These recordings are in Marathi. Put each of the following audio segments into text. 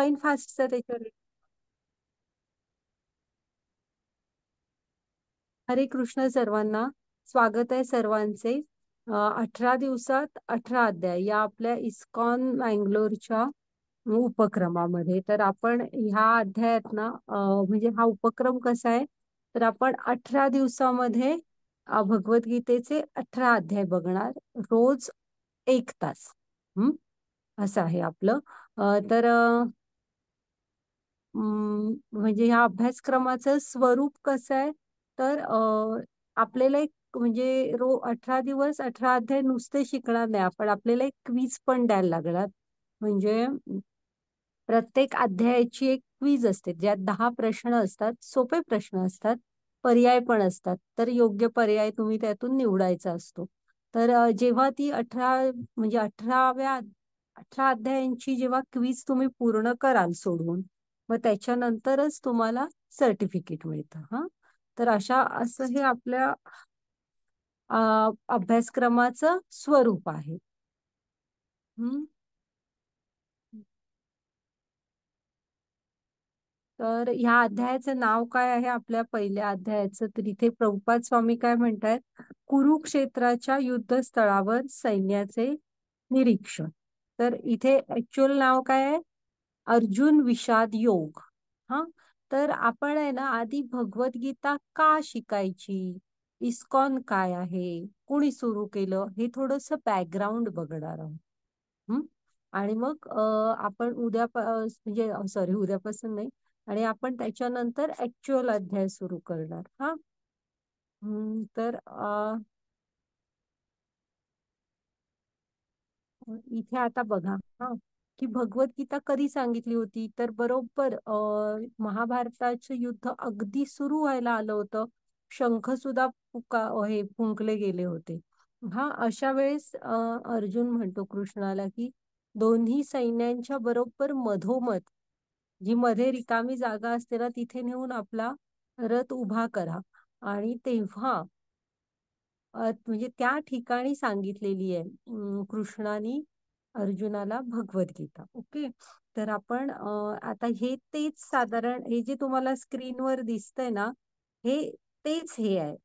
जॉईन फास्टचा त्याच्यावर. हरे कृष्ण सर्वांना. स्वागत आहे सर्वांचे. 18 दिवसात 18 अध्याय या आपल्या इस्कॉन मँगलोरच्या उपक्रमामध्ये. तर आपण ह्या अध्यायात ना म्हणजे हा उपक्रम कसा आहे, तर आपण 18 दिवसामध्ये भगवद्गीतेचे 18 अध्याय बघणार. रोज 1 तास. हम्म असं आहे आपलं. तर म्हणजे ह्या अभ्यासक्रमाचं स्वरूप कसं आहे, तर आपल्याला एक म्हणजे 18 दिवस 18 अध्याय नुसते शिकणार नाही आपण, आपल्याला एक क्विज पण द्यायला लागणार. म्हणजे प्रत्येक अध्यायाची एक क्विज असते, ज्यात 10 प्रश्न असतात, सोपे प्रश्न असतात, पर्याय पण असतात. तर योग्य पर्याय तुम्ही त्यातून निवडायचा असतो. तर जेव्हा ती म्हणजे 18 अध्यायांची जेव्हा क्विज तुम्ही पूर्ण कराल सोडवून, मग त्याच्यानंतरच तुम्हाला सर्टिफिकेट मिळतं. हा, तर असं हे आपल्या अभ्यासक्रमाचं स्वरूप आहे. हम्म तर ह्या अध्यायाचं नाव काय आहे आपल्या पहिल्या अध्यायाचं, तर इथे प्रभुपाद स्वामी काय म्हणतायत, कुरुक्षेत्राच्या युद्धस्थळावर सैन्याचे निरीक्षण. तर इथे ऍक्च्युअल नाव काय आहे, अर्जुन विषाद योग. हा, तर आपण आहे ना आधी भगवद्गीता का शिकायची, इस्कॉन काय आहे, कोणी सुरू केलं, हे थोडस बॅकग्राऊंड बघणार आहोत. हम्म आणि मग आपण म्हणजे सॉरी, उद्यापासून नाही, आणि आपण त्याच्यानंतर ऍक्च्युअल अध्याय सुरू करणार. हा, तर इथे आता बघा, हा, की भगवद्गीता कधी सांगितली होती, तर बरोबर महाभारताचं युद्ध अगदी सुरू व्हायला आलं होतं. शंख सुद्धा हे फुंकले गेले होते. हा, अशा वेळेस अर्जुन म्हणतो कृष्णाला की दोन्ही सैन्यांच्या बरोबर मधोमध जी मध्ये रिकामी जागा असते ना, तिथे नेऊन आपला रथ उभा करा. आणि तेव्हा म्हणजे त्या ठिकाणी सांगितलेली आहे कृष्णानी अर्जुनाला भगवद्गीता. ओके, तर आपण आता हे तेच साधारण हे जे तुम्हाला स्क्रीनवर दिसतंय ना, हे तेच हे आहे.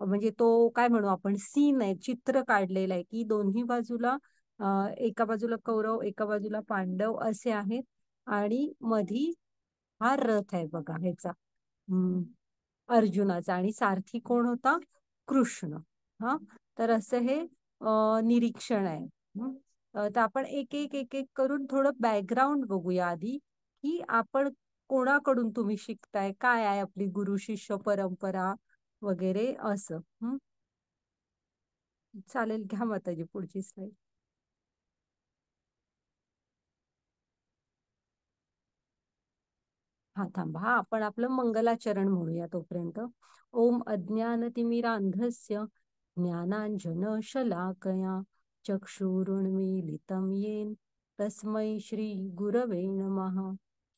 म्हणजे तो काय म्हणू आपण, सीन आहे, चित्र काढलेलं आहे, की दोन्ही बाजूला एका बाजूला कौरव एका बाजूला पांडव असे आहेत, आणि मधी हा रथ आहे बघा ह्याचा, अर्जुनाचा, आणि सारथी कोण होता, कृष्ण. हा, तर असं हे निरीक्षण आहे. तर आपण एक एक एक एक करून थोडं बॅकग्राऊंड बघूया आधी, की आपण कोणाकडून तुम्ही शिकताय, काय आहे आपली गुरु शिष्य परंपरा वगैरे असं. चालेल, घ्या माताजी पुढची स्लाईड. हा, थांबा, हा आपण आपलं मंगलाचरण म्हणूया तोपर्यंत. ओम अज्ञानतिमिरांधस्य ज्ञानांजन शलाकया चक्षुरुन्मीलितं येन तस्मै श्री गुरवे नमः.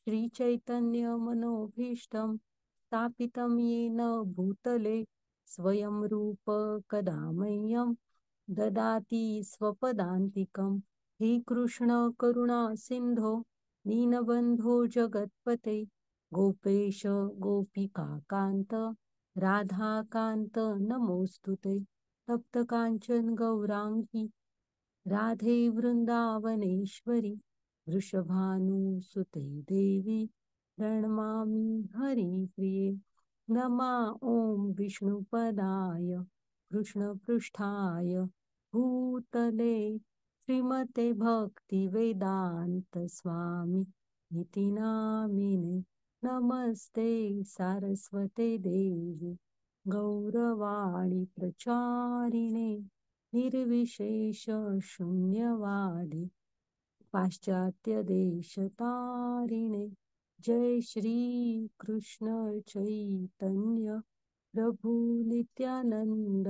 श्री चैतन्य मनोभीष्टं स्थापितं येन भूतले स्वयं रूप कदा मह्यं ददाति स्वपदान्तिकं. हे कृष्ण करुणा सिंधो दीनबंधो जगत्पते गोपेश गोपिका कांत राधाकांत नमोस्तुते. तप्त कांचन गौरांगी राधे वृंदावनेश्वरी वृषभानुसुते देवी प्रणमामि हरिप्रिये. नमा ओम विष्णुपदाय कृष्णपृष्ठाय भूतले श्रीमते भक्ति वेदांत स्वामी इति नामिने. नमस्ते सारस्वते देवी गौरवाणी प्रचारिणे निर्विशेष शून्यवादी पाश्चात्य देशतारिणे. जय श्री कृष्ण चैतन्य प्रभु नित्यानंद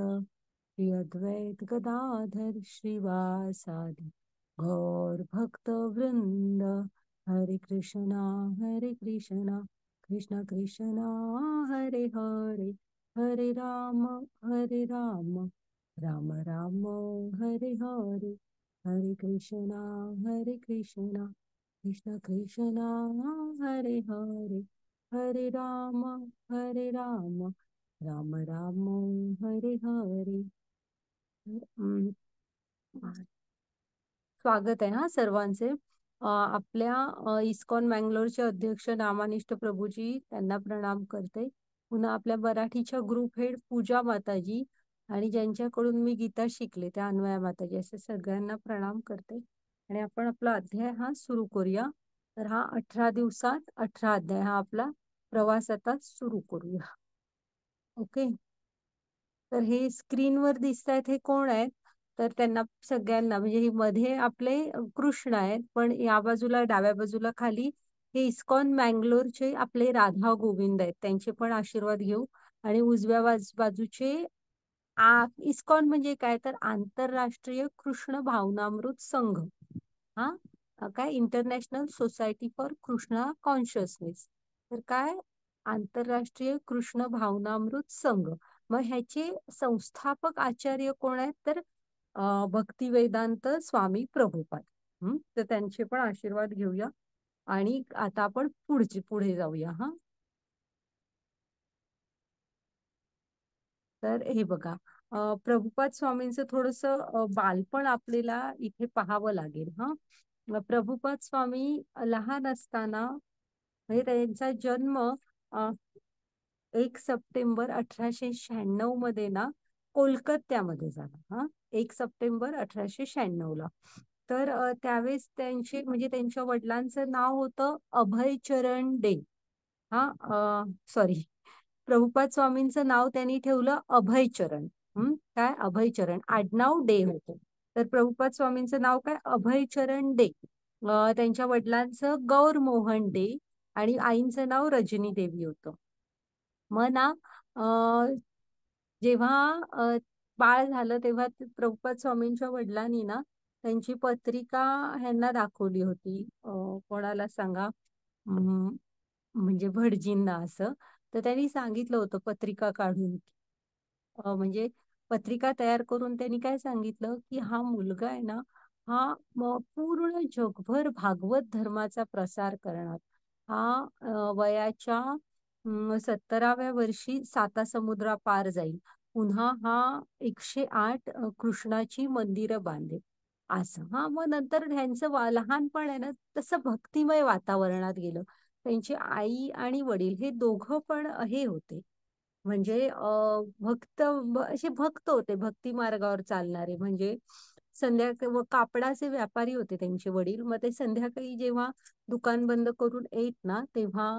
श्री अद्वैत गदाधर श्रीवासादि गौर भक्त वृंद. हरे कृष्णा कृष्ण कृष्णा हरे हरे, हरे राम राम राम हरे हरे. हरे कृष्णा हरे कृष्णा कृष्ण कृष्णा हरे हरे हरे राम राम राम हरे हरे. हम्म, स्वागत आहे हा सर्वांचे. आपल्या इस्कॉन मँगलोरचे अध्यक्ष नामानिष्ठ प्रभूजी त्यांना प्रणाम करते. पुन्हा आपल्या मराठीच्या ग्रुप हेड पूजा माताजी आणि ज्यांच्याकडून मी गीता शिकले त्या अन्वया माताजी, असे सगळ्यांना प्रणाम करते. आणि आपण आपला अध्याय हा सुरू करूया. तर हा 18 दिवसात 18 अध्याय हा आपला प्रवास आता सुरू करूया. ओके. तर हे स्क्रीनवर दिसत आहेत हे कोण आहेत? तर त्यांना सगळ्यांना म्हणजे हे मध्ये आपले कृष्ण आहेत, पण या बाजूला डाव्या बाजूला खाली हे इस्कॉन मँगलोरचे आपले राधा गोविंद आहेत, त्यांचे पण आशीर्वाद घेऊ. आणि उजव्या बाजूचे इस्कॉन म्हणजे काय तर आंतरराष्ट्रीय कृष्ण भावनामृत संघ. हा काय international society for Krishna consciousness. तर काय आंतरराष्ट्रीय कृष्ण भावनामृत संघ. मग ह्याचे संस्थापक आचार्य कोण आहेत? तर भक्ती वेदांत स्वामी प्रभुपाद. तर त्यांचे पण आशीर्वाद घेऊया. आणि आता आपण पुढे जाऊया. हा तर हे बघा, प्रभुपाद स्वामींचं थोडस बालपण आपल्याला इथे पाहावं लागेल. हा प्रभुपाद स्वामी लहान असताना म्हणजे त्यांचा जन्म अ, 1 सप्टेंबर 1896 मध्ये ना कोलकात्यामध्ये झाला. 1 सप्टेंबर 1896 ला. तर त्यावेळेस त्यांचे म्हणजे त्यांच्या वडिलांचं नाव होतं अभयचरण डे. सॉरी, प्रभुपाद स्वामींचं नाव त्यांनी ठेवलं अभयचरण. काय अभयचरण आडनाव डे होतं. तर प्रभुपाद स्वामींचं नाव काय अभयचरण डे. त्यांच्या वडिलांचं गौर मोहन डे आणि आईंचं नाव रजनी देवी होतं. मग ना जेव्हा बाळ झालं तेव्हा प्रभुपाद स्वामींच्या वडिलांनी ना त्यांची पत्रिका ह्यांना दाखवली होती. कोणाला सांगा, म्हणजे भटजींना असं. तर त्यांनी सांगितलं होतं पत्रिका काढून, म्हणजे पत्रिका तयार करून त्यांनी काय सांगितलं की हा मुलगा आहे ना, हा पूर्ण जगभर भागवत धर्माचा प्रसार करणार. हा वयाच्या 70व्या वर्षी सातासमुद्रापार जाईल. पुन्हा हा 108 कृष्णाची मंदिरं बांधेल असं. मग नंतर ह्यांचं लहानपण आहे ना तसं भक्तिमय वातावरणात गेलं. त्यांची आई आणि वडील हे दोघं पण हे होते, म्हणजे असे भक्त होते, भक्ती मार्गावर चालणारे. म्हणजे संध्याकाळी कापडाचे व्यापारी होते त्यांचे वडील. मग ते संध्याकाळी जेव्हा दुकान बंद करून येत ना तेव्हा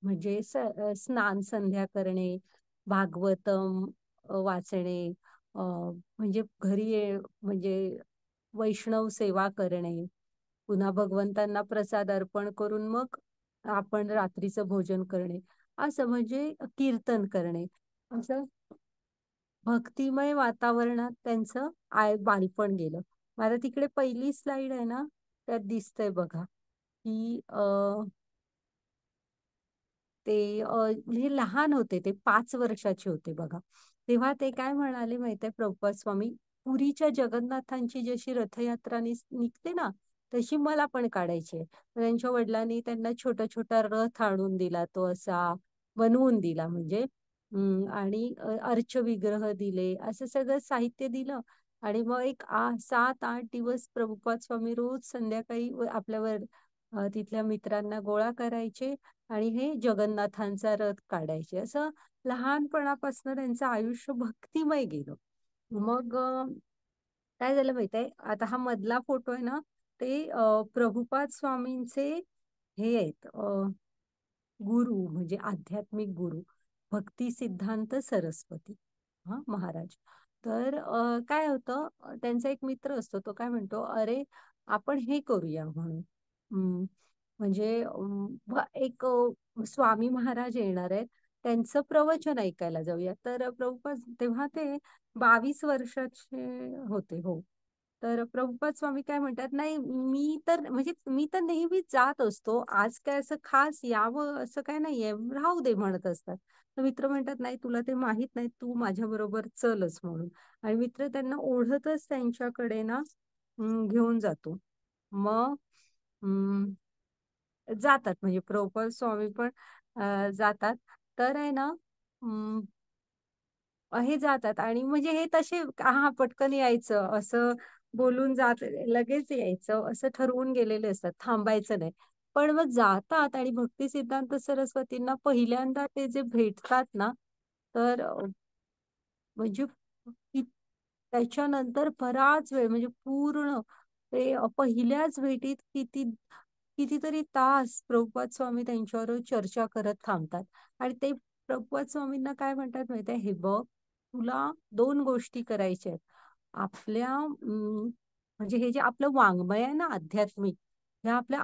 म्हणजे स्नान संध्या करणे, भागवतम वाचणे, म्हणजे घरी म्हणजे वैष्णव सेवा करणे, पुन्हा भगवंतांना प्रसाद अर्पण करून मग आपण रात्रीचं भोजन करणे, असं म्हणजे कीर्तन करणे, असं भक्तिमय वातावरणात त्यांचं बालपण गेलं. मला तिकडे पहिली स्लाइड आहे ना त्यात दिसतंय बघा की ते म्हणजे लहान होते, ते 5 वर्षाचे होते बघा. तेव्हा ते काय म्हणाले माहितीये प्रभुपाद स्वामी, पुरीच्या जगन्नाथांची जशी रथयात्रा निघते ना तशी मला पण काढायची आहे. त्यांच्या वडिलांनी त्यांना छोटा छोटा रथ आणून दिला, तो असा बनवून दिला म्हणजे. आणि अर्च विग्रह दिले, असं सगळं साहित्य दिलं. आणि मग 7-8 दिवस प्रभुपाद स्वामी रोज संध्याकाळी आपल्यावर तिथल्या मित्रांना गोळा करायचे आणि हे जगन्नाथांचा रथ काढायचे. असं लहानपणापासून त्यांचं आयुष्य भक्तिमय गेलं. मग काय झालं माहितीये, आता हा मधला फोटो आहे ना ते प्रभुपाद स्वामींचे हे आहेत, गुरु म्हणजे आध्यात्मिक गुरु भक्ती सिद्धांत सरस्वती महाराज. तर काय होतं, त्यांचा एक मित्र असतो, तो काय म्हणतो, अरे आपण हे करूया म्हणून. म्हणजे एक स्वामी महाराज येणार आहेत, त्यांचं प्रवचन ऐकायला जाऊया. तर प्रभुपाद तेव्हा ते 22 वर्षाचे होते. हो, तर प्रभुपाद स्वामी काय म्हणतात, नाही मी तर म्हणजे मी तर नेहमीच जात असतो. आज काय असं खास यावं असं काय नाहीये. राहू दे म्हणत असतात. तर मित्र म्हणतात, नाही तुला ते माहित नाही, तू माझ्याबरोबर चलच म्हणून. आणि मित्र त्यांना ओढतच त्यांच्याकडे ना घेऊन जातो. मग जातात म्हणजे प्रभुपाद स्वामी पण जातात. तर आहे ना हे जातात आणि म्हणजे हे तसे हा पटकन यायचं असं बोलून जात लगेच यायचं असं ठरवून गेलेले असतात, थांबायचं नाही. पण मग जातात आणि भक्ती सिद्धांत सरस्वतींना पहिल्यांदा ते जे भेटतात ना, तर म्हणजे त्याच्यानंतर बराच वेळ म्हणजे पूर्ण ते पहिल्याच भेटीत कितीतरी तास प्रभुपाद स्वामी त्यांच्यावर चर्चा करत थांबतात. आणि ते प्रभुपाद स्वामींना काय म्हणतात माहितीये, हे बघ तुला दोन गोष्टी करायच्या आहेत. आपल्या म्हणजे हे जे आपलं वाङ्मय आहे ना आध्यात्मिक, ह्या आपल्या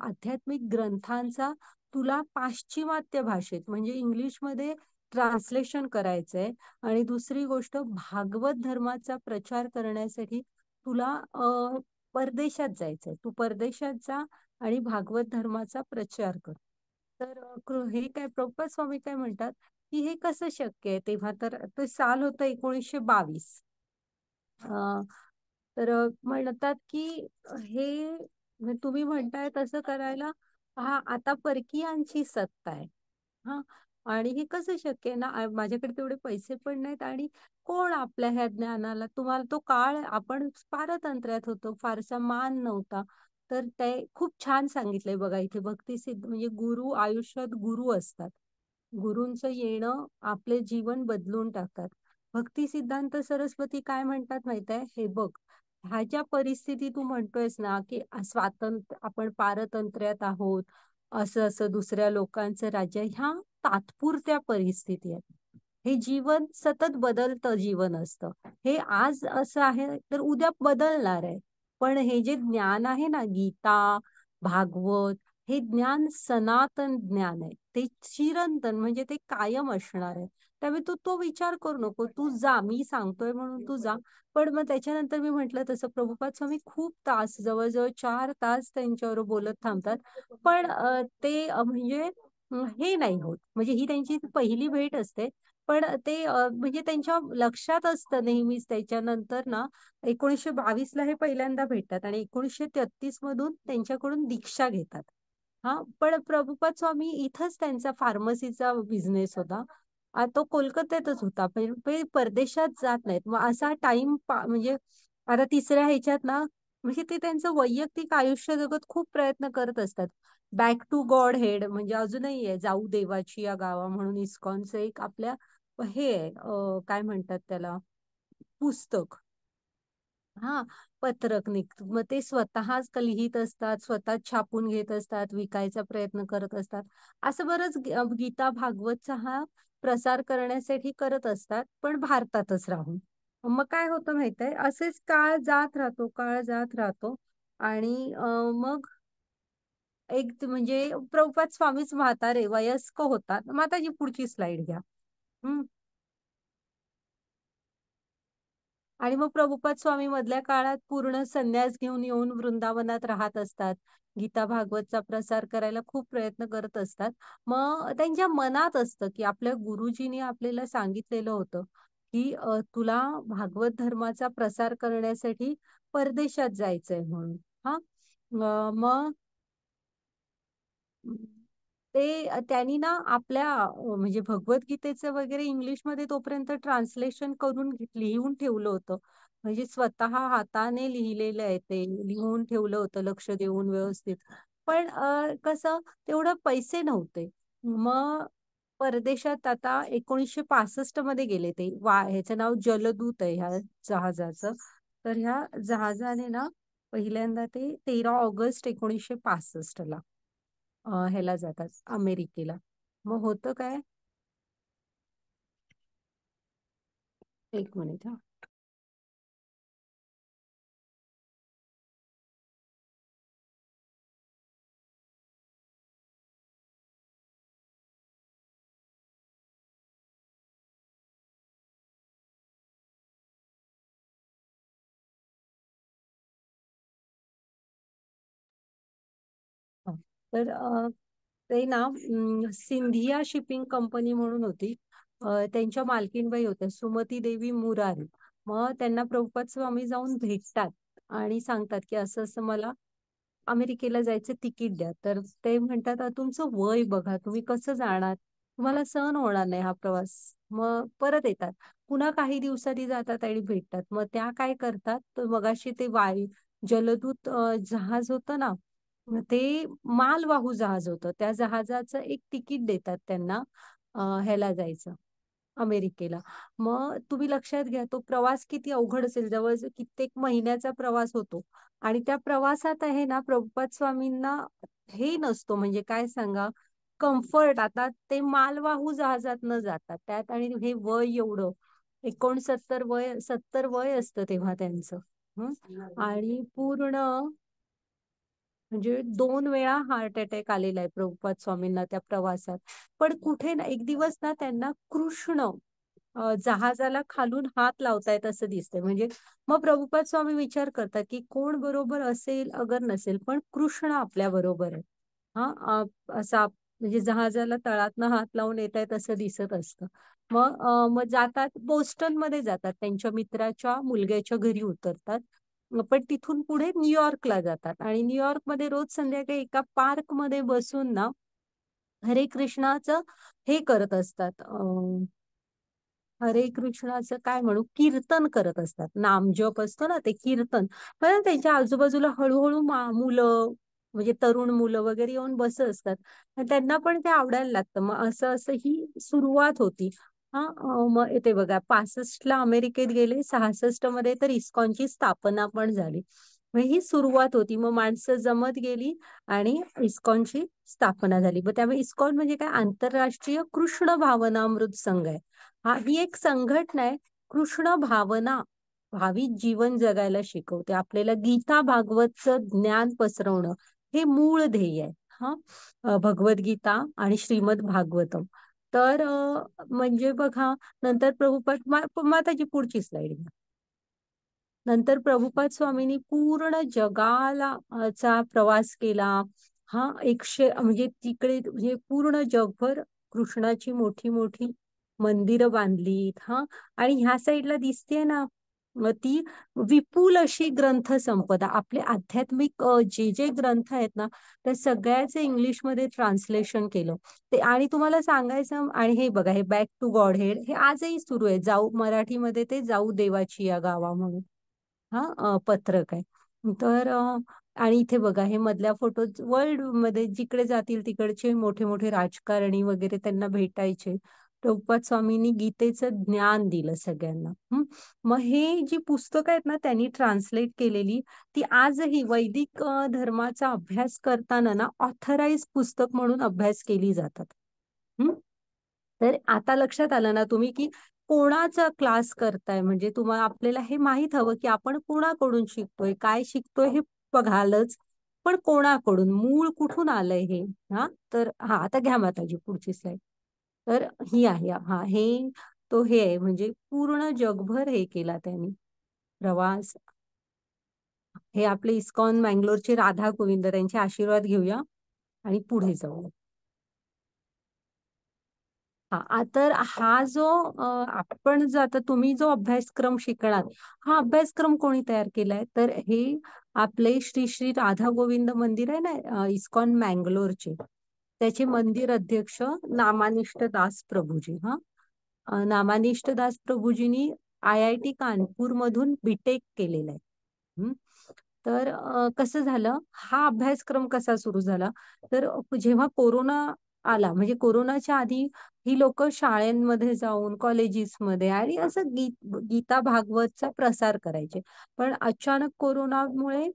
आध्यात्मिक ग्रंथांचा तुला पाश्चिमात्य भाषेत म्हणजे इंग्लिशमध्ये ट्रान्सलेशन करायचंय. आणि दुसरी गोष्ट, भागवत धर्माचा प्रचार करण्यासाठी तुला परदेशात जायचंय. तू परदेशात जा आणि भागवत धर्माचा प्रचार कर. तर हे काय प्रभुपाद स्वामी काय म्हणतात, की हे कसं शक्य आहे. तेव्हा तर ते साल होतं 1922. तर म्हणतात की हे तुम्ही म्हणताय तसं करायला, हा आता परकीयांची सत्ता आहे. हा, आणि हे कसं शक्य आहे ना, माझ्याकडे तेवढे पैसे पण नाहीत आणि कोण आपल्या ह्या ज्ञानाला, तुम्हाला तो काळ आपण पारतंत्र्यात होतो, फारसा मान नव्हता. तर ते खूप छान सांगितलंय बघा इथे, भक्ती सिद्ध म्हणजे गुरु आयुष्यात गुरु असतात. गुरूंचं येणं आपले जीवन बदलून टाकतात. भक्ती सिद्धांत सरस्वती काय म्हणतात माहित आहे, हे बघ ह्या ज्या परिस्थिती तू म्हणतोयस ना, की स्वातंत्र्य आपण पारतंत्र्यात आहोत, असं असं दुसऱ्या लोकांचं राज्य, ह्या तात्पुरत्या परिस्थिती आहेत. हे जीवन सतत बदलतं जीवन असतं. हे आज असं आहे तर उद्या बदलणार आहे. पण हे जे ज्ञान आहे ना, गीता, भागवत, हे ज्ञान सनातन ज्ञान आहे. ते चिरंतन म्हणजे ते कायम असणार आहे. त्यामुळे तू तो विचार करू नको. तू जा, मी सांगतोय म्हणून तू जा. पण मग त्याच्यानंतर मी म्हटलं तसं प्रभुपाद स्वामी खूप तास, जवळजवळ 4 तास त्यांच्यावर बोलत थांबतात. पण ते म्हणजे हे नाही होत. म्हणजे ही त्यांची पहिली भेट असते. पण ते म्हणजे त्यांच्या लक्षात असतं नेहमीच. त्याच्यानंतर ना 1922ला हे पहिल्यांदा भेटतात आणि 1933 मधून त्यांच्याकडून दीक्षा घेतात. हा, पण प्रभुपाद स्वामी इथंच त्यांचा फार्मसीचा बिझनेस होता. तो कोलकात्यातच होता. पण परदेशात जात नाहीत. मग असा टाइम म्हणजे आता तिसऱ्या ह्याच्यात ना, म्हणजे ते त्यांचं वैयक्तिक आयुष्य जगत खूप प्रयत्न करत असतात. बॅक टू गॉड हेड म्हणजे अजूनही आहे, जाऊ देवाची या गावा म्हणून इस्कॉनचं एक आपल्या हे आहे, काय म्हणतात त्याला, पुस्तक. हा, पत्रक निघत. मग ते स्वतःच लिहित असतात, स्वतः छापून घेत असतात, विकायचा प्रयत्न करत असतात. असं बरंच गीता भागवतचा हा प्रसार करण्यासाठी करत असतात, पण भारतातच राहून. मग काय होतं माहित आहे, असेच काळ जात राहतो, काळ जात राहतो. आणि मग म्हणजे प्रभुपाद स्वामीच म्हातारे वयस्क होतात. माताजी पुढची स्लाइड घ्या. आणि मग प्रभुपाद स्वामी मधल्या काळात पूर्ण संन्यास घेऊन येऊन वृंदावनात राहत असतात. गीता भागवतचा प्रसार करायला खूप प्रयत्न करत असतात. मग त्यांच्या मनात असतं की आपल्या गुरुजींनी आपल्याला सांगितलेलं होतं की तुला भागवत धर्माचा प्रसार करण्यासाठी परदेशात जायचंय म्हणून. हा, मग ते त्यांनी ना आपल्या म्हणजे भगवद्गीतेचं वगैरे इंग्लिशमध्ये तोपर्यंत ट्रान्सलेशन करून लिहून ठेवलं होतं. म्हणजे स्वतः हाताने लिहिलेलं आहे, ते लिहून ठेवलं होतं लक्ष देऊन व्यवस्थित. पण कसं तेवढं पैसे नव्हते. मग परदेशात आता 1965 मध्ये गेले ते. ह्याचं नाव जलदूत आहे ह्या जहाजाचं. तर ह्या जहाजाने ना पहिल्यांदा ते 13 ऑगस्ट 1965 ला ह्याला जातात, अमेरिकेला. मग होतं काय, एक मिनिट हा. तर ते ना सिंधिया शिपिंग कंपनी म्हणून होती. त्यांच्या मालकीणबाई होत्या सुमती देवी मुरारी. मग त्यांना प्रभुपाद स्वामी जाऊन भेटतात आणि सांगतात की असं असं मला अमेरिकेला जायचं तिकीट द्या. तर ते म्हणतात, तुमचं वय बघा, तुम्ही कसं जाणार? तुम्हाला सहन होणार नाही हा प्रवास." मग परत येतात. पुन्हा काही दिवसांनी जातात आणि भेटतात. मग त्या काय करतात, तर मगाशी ते जलदूत जहाज होतं ना, मग ते मालवाहू जहाज होतं. त्या जहाजाचं एक तिकीट देतात त्यांना, ह्याला जायचं, अमेरिकेला. मग तुम्ही लक्षात घ्या, तो प्रवास किती अवघड असेल. जवळ कित्येक महिन्याचा प्रवास होतो. आणि त्या प्रवासात आहे ना, प्रभुपाद स्वामींना हे नसतो, म्हणजे काय सांगा, कम्फर्ट. आता ते मालवाहू जहाजात न जातात त्यात, आणि हे वय एवढं 69 वय, 70 वय असतं तेव्हा त्यांचं. आणि पूर्ण म्हणजे 2 वेळा हार्ट अटॅक आलेला आहे प्रभुपाद स्वामींना त्या प्रवासात. पण कुठे ना एक दिवस ना त्यांना कृष्ण जहाजाला खालून हात लावतायत असं दिसतंय. म्हणजे मग प्रभुपाद स्वामी विचार करतात की कोण बरोबर असेल अगर नसेल, पण कृष्ण आपल्या बरोबर आहे. हा असा म्हणजे जहाजाला तळातनं हात लावून येत आहेत असं दिसत असतं. मग जातात, बोस्टन मध्ये जातात, त्यांच्या मित्राच्या मुलग्याच्या घरी उतरतात. पण तिथून पुढे न्यूयॉर्कला जातात आणि न्यूयॉर्कमध्ये रोज संध्याकाळी एका पार्क मध्ये बसून ना हरे कृष्णाचं हे करत असतात. हरे कृष्णाचं काय म्हणू, कीर्तन करत असतात. नामजप असतो ना, ते कीर्तन. पण त्यांच्या आजूबाजूला हळूहळू मुलं, म्हणजे तरुण मुलं वगैरे येऊन बसत असतात. आणि त्यांना पण ते आवडायला लागतं. मग असं असं ही सुरुवात होती. मग येते बघा, 65 ला अमेरिकेत गेले, 66 मध्ये तर इस्कॉनची स्थापना पण झाली. मग ही सुरुवात होती. मग माणसं जमत गेली आणि इस्कॉनची स्थापना झाली. मग त्यामुळे इस्कॉन म्हणजे काय, आंतरराष्ट्रीय कृष्ण भावनामृत संघ आहे. ही एक संघटना आहे. कृष्ण भावना, भावी जीवन जगायला शिकवते. आपल्याला गीता भागवतचं ज्ञान पसरवणं हे मूळ ध्येय आहे. हा भगवद्गीता आणि श्रीमद भागवतम. तर म्हणजे बघा, नंतर प्रभुपाद माताची पुढची स्लाइड. नंतर प्रभुपाद स्वामींनी पूर्ण जगाला चा प्रवास केला. हा 100 म्हणजे तिकडे म्हणजे पूर्ण जगभर कृष्णाची मोठी मोठी मंदिरं बांधलीत. आणि ह्या साईडला दिसते ना, ती विपुल अशी ग्रंथ संपदा. आपले आध्यात्मिक जे जे ग्रंथ आहेत ना, त्या सगळ्याचे इंग्लिशमध्ये ट्रान्सलेशन केलं ते. आणि तुम्हाला सांगायचं, आणि हे बघा, हे बॅक टू गॉड हेड हे आजही सुरू आहे. जाऊ मराठीमध्ये ते जाऊ देवाची या गावा म्हणून पत्रक आहे. तर आणि इथे बघा, हे मधल्या फोटोत वर्ल्ड मध्ये जिकडे जातील तिकडचे मोठे मोठे राजकारणी वगैरे त्यांना भेटायचे. प्रभुपाद स्वामींनी गीतेचं ज्ञान दिलं सगळ्यांना. मग हे जी पुस्तकं आहेत ना त्यांनी ट्रान्सलेट केलेली, ती आजही वैदिक धर्माचा अभ्यास करताना ना ऑथराइज पुस्तक म्हणून अभ्यास केली जातात. तर आता लक्षात आलं ना तुम्ही की कोणाचा क्लास करताय, म्हणजे तुम्हाला आपल्याला हे माहित हवं की आपण कोणाकडून शिकतोय, काय शिकतोय हे बघालच, पण कोणाकडून, मूळ कुठून आलंय हे. तर आता घ्या माताजी पुढची स्लाइड. तर ही आहे, हे तो हे आहे, म्हणजे पूर्ण जगभर हे केला त्यांनी प्रवास. हे आपले इस्कॉन मँगलोरचे राधा गोविंद, त्यांचे आशीर्वाद घेऊया आणि पुढे जाऊया. तर हा जो आपण आता तुम्ही जो अभ्यासक्रम शिकणार, हा अभ्यासक्रम कोणी तयार केलाय, तर हे आपले श्री श्री राधा गोविंद मंदिर आहे ना, इस्कॉन मँगलोरचे, त्याचे मंदिर अध्यक्ष नामानिष्ठ दास प्रभूजी. नामानिष्ठ दास प्रभूजींनी IIT कानपूर मधून बीटेक केलेलं आहे. तर कसं झालं, हा अभ्यासक्रम कसा सुरू झाला, तर जेव्हा कोरोना आला, म्हणजे कोरोनाच्या आधी ही लोक शाळांमध्ये जाऊन, कॉलेजेसमध्ये आणि असं गीता भागवतचा प्रसार करायचे. पण अचानक कोरोनामुळे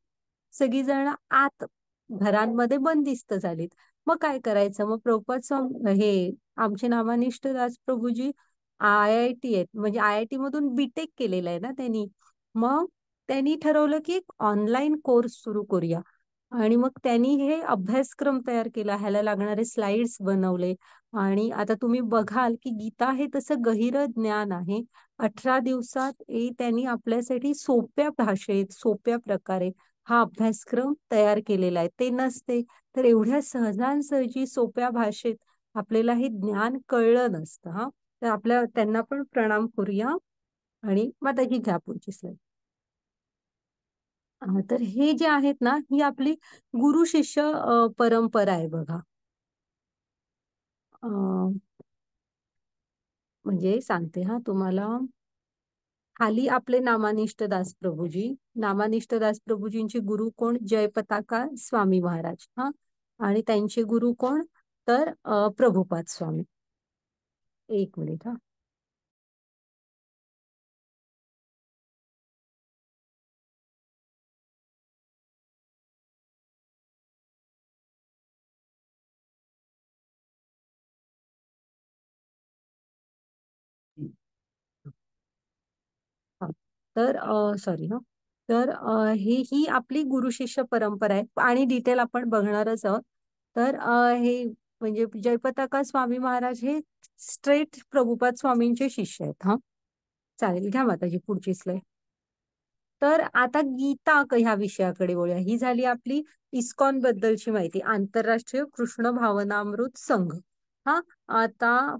सगळीजण आत घरांमध्ये बंदिस्त झालीत. मग काय करायचं, मग प्रभुपाद स्वामी हे आमचे नामानिष्ठ दास प्रभूजी IIT आहेत, म्हणजे IIT मधून बीटेक केलेलं आहे ना त्यांनी. मग त्यांनी ठरवलं की एक ऑनलाईन कोर्स सुरू करूया. आणि मग त्यांनी हे अभ्यासक्रम तयार केला, ह्याला लागणारे स्लाइड्स बनवले. आणि आता तुम्ही बघाल की गीता हे तसं गहिरं ज्ञान आहे. 18 दिवसात त्यांनी आपल्यासाठी सोप्या भाषेत, सोप्या प्रकारे हा अभ्यासक्रम तयार केलेला आहे ते नसते, तर एवढ्या सहजासहजी सोप्या भाषेत आपल्याला हे ज्ञान कळलं नसतं. हा, तर आपल्या त्यांना पण प्रणाम करूया. आणि माताजी घ्या पुढची स्लाईड. तर हे जे आहेत ना, ही आपली गुरु शिष्य परंपरा आहे बघा. म्हणजे सांगते हा तुम्हाला. खाली आपले नामानिष्ठ दास प्रभूजी. नामानिष्ठ दास प्रभूजींचे गुरु कोण? जयपताका स्वामी महाराज. हा, आणि त्यांचे गुरु कोण? तर प्रभुपाद स्वामी. एक मिनिट हा. हा. तर सॉरी हा. तर ही आपली गुरु शिष्य परंपरा आहे आणि डिटेल आपण बघणारच आहोत. तर हे म्हणजे जयपताका स्वामी महाराज हे स्ट्रेट प्रभुपाद स्वामींचे शिष्य आहेत. हा, चालेल, घ्या माताजी पुढची स्लाईड. तर आता गीता ह्या विषयाकडे वळूया. ही झाली आपली इस्कॉन बद्दलची माहिती, आंतरराष्ट्रीय कृष्ण भावनामृत संघ. हा, आता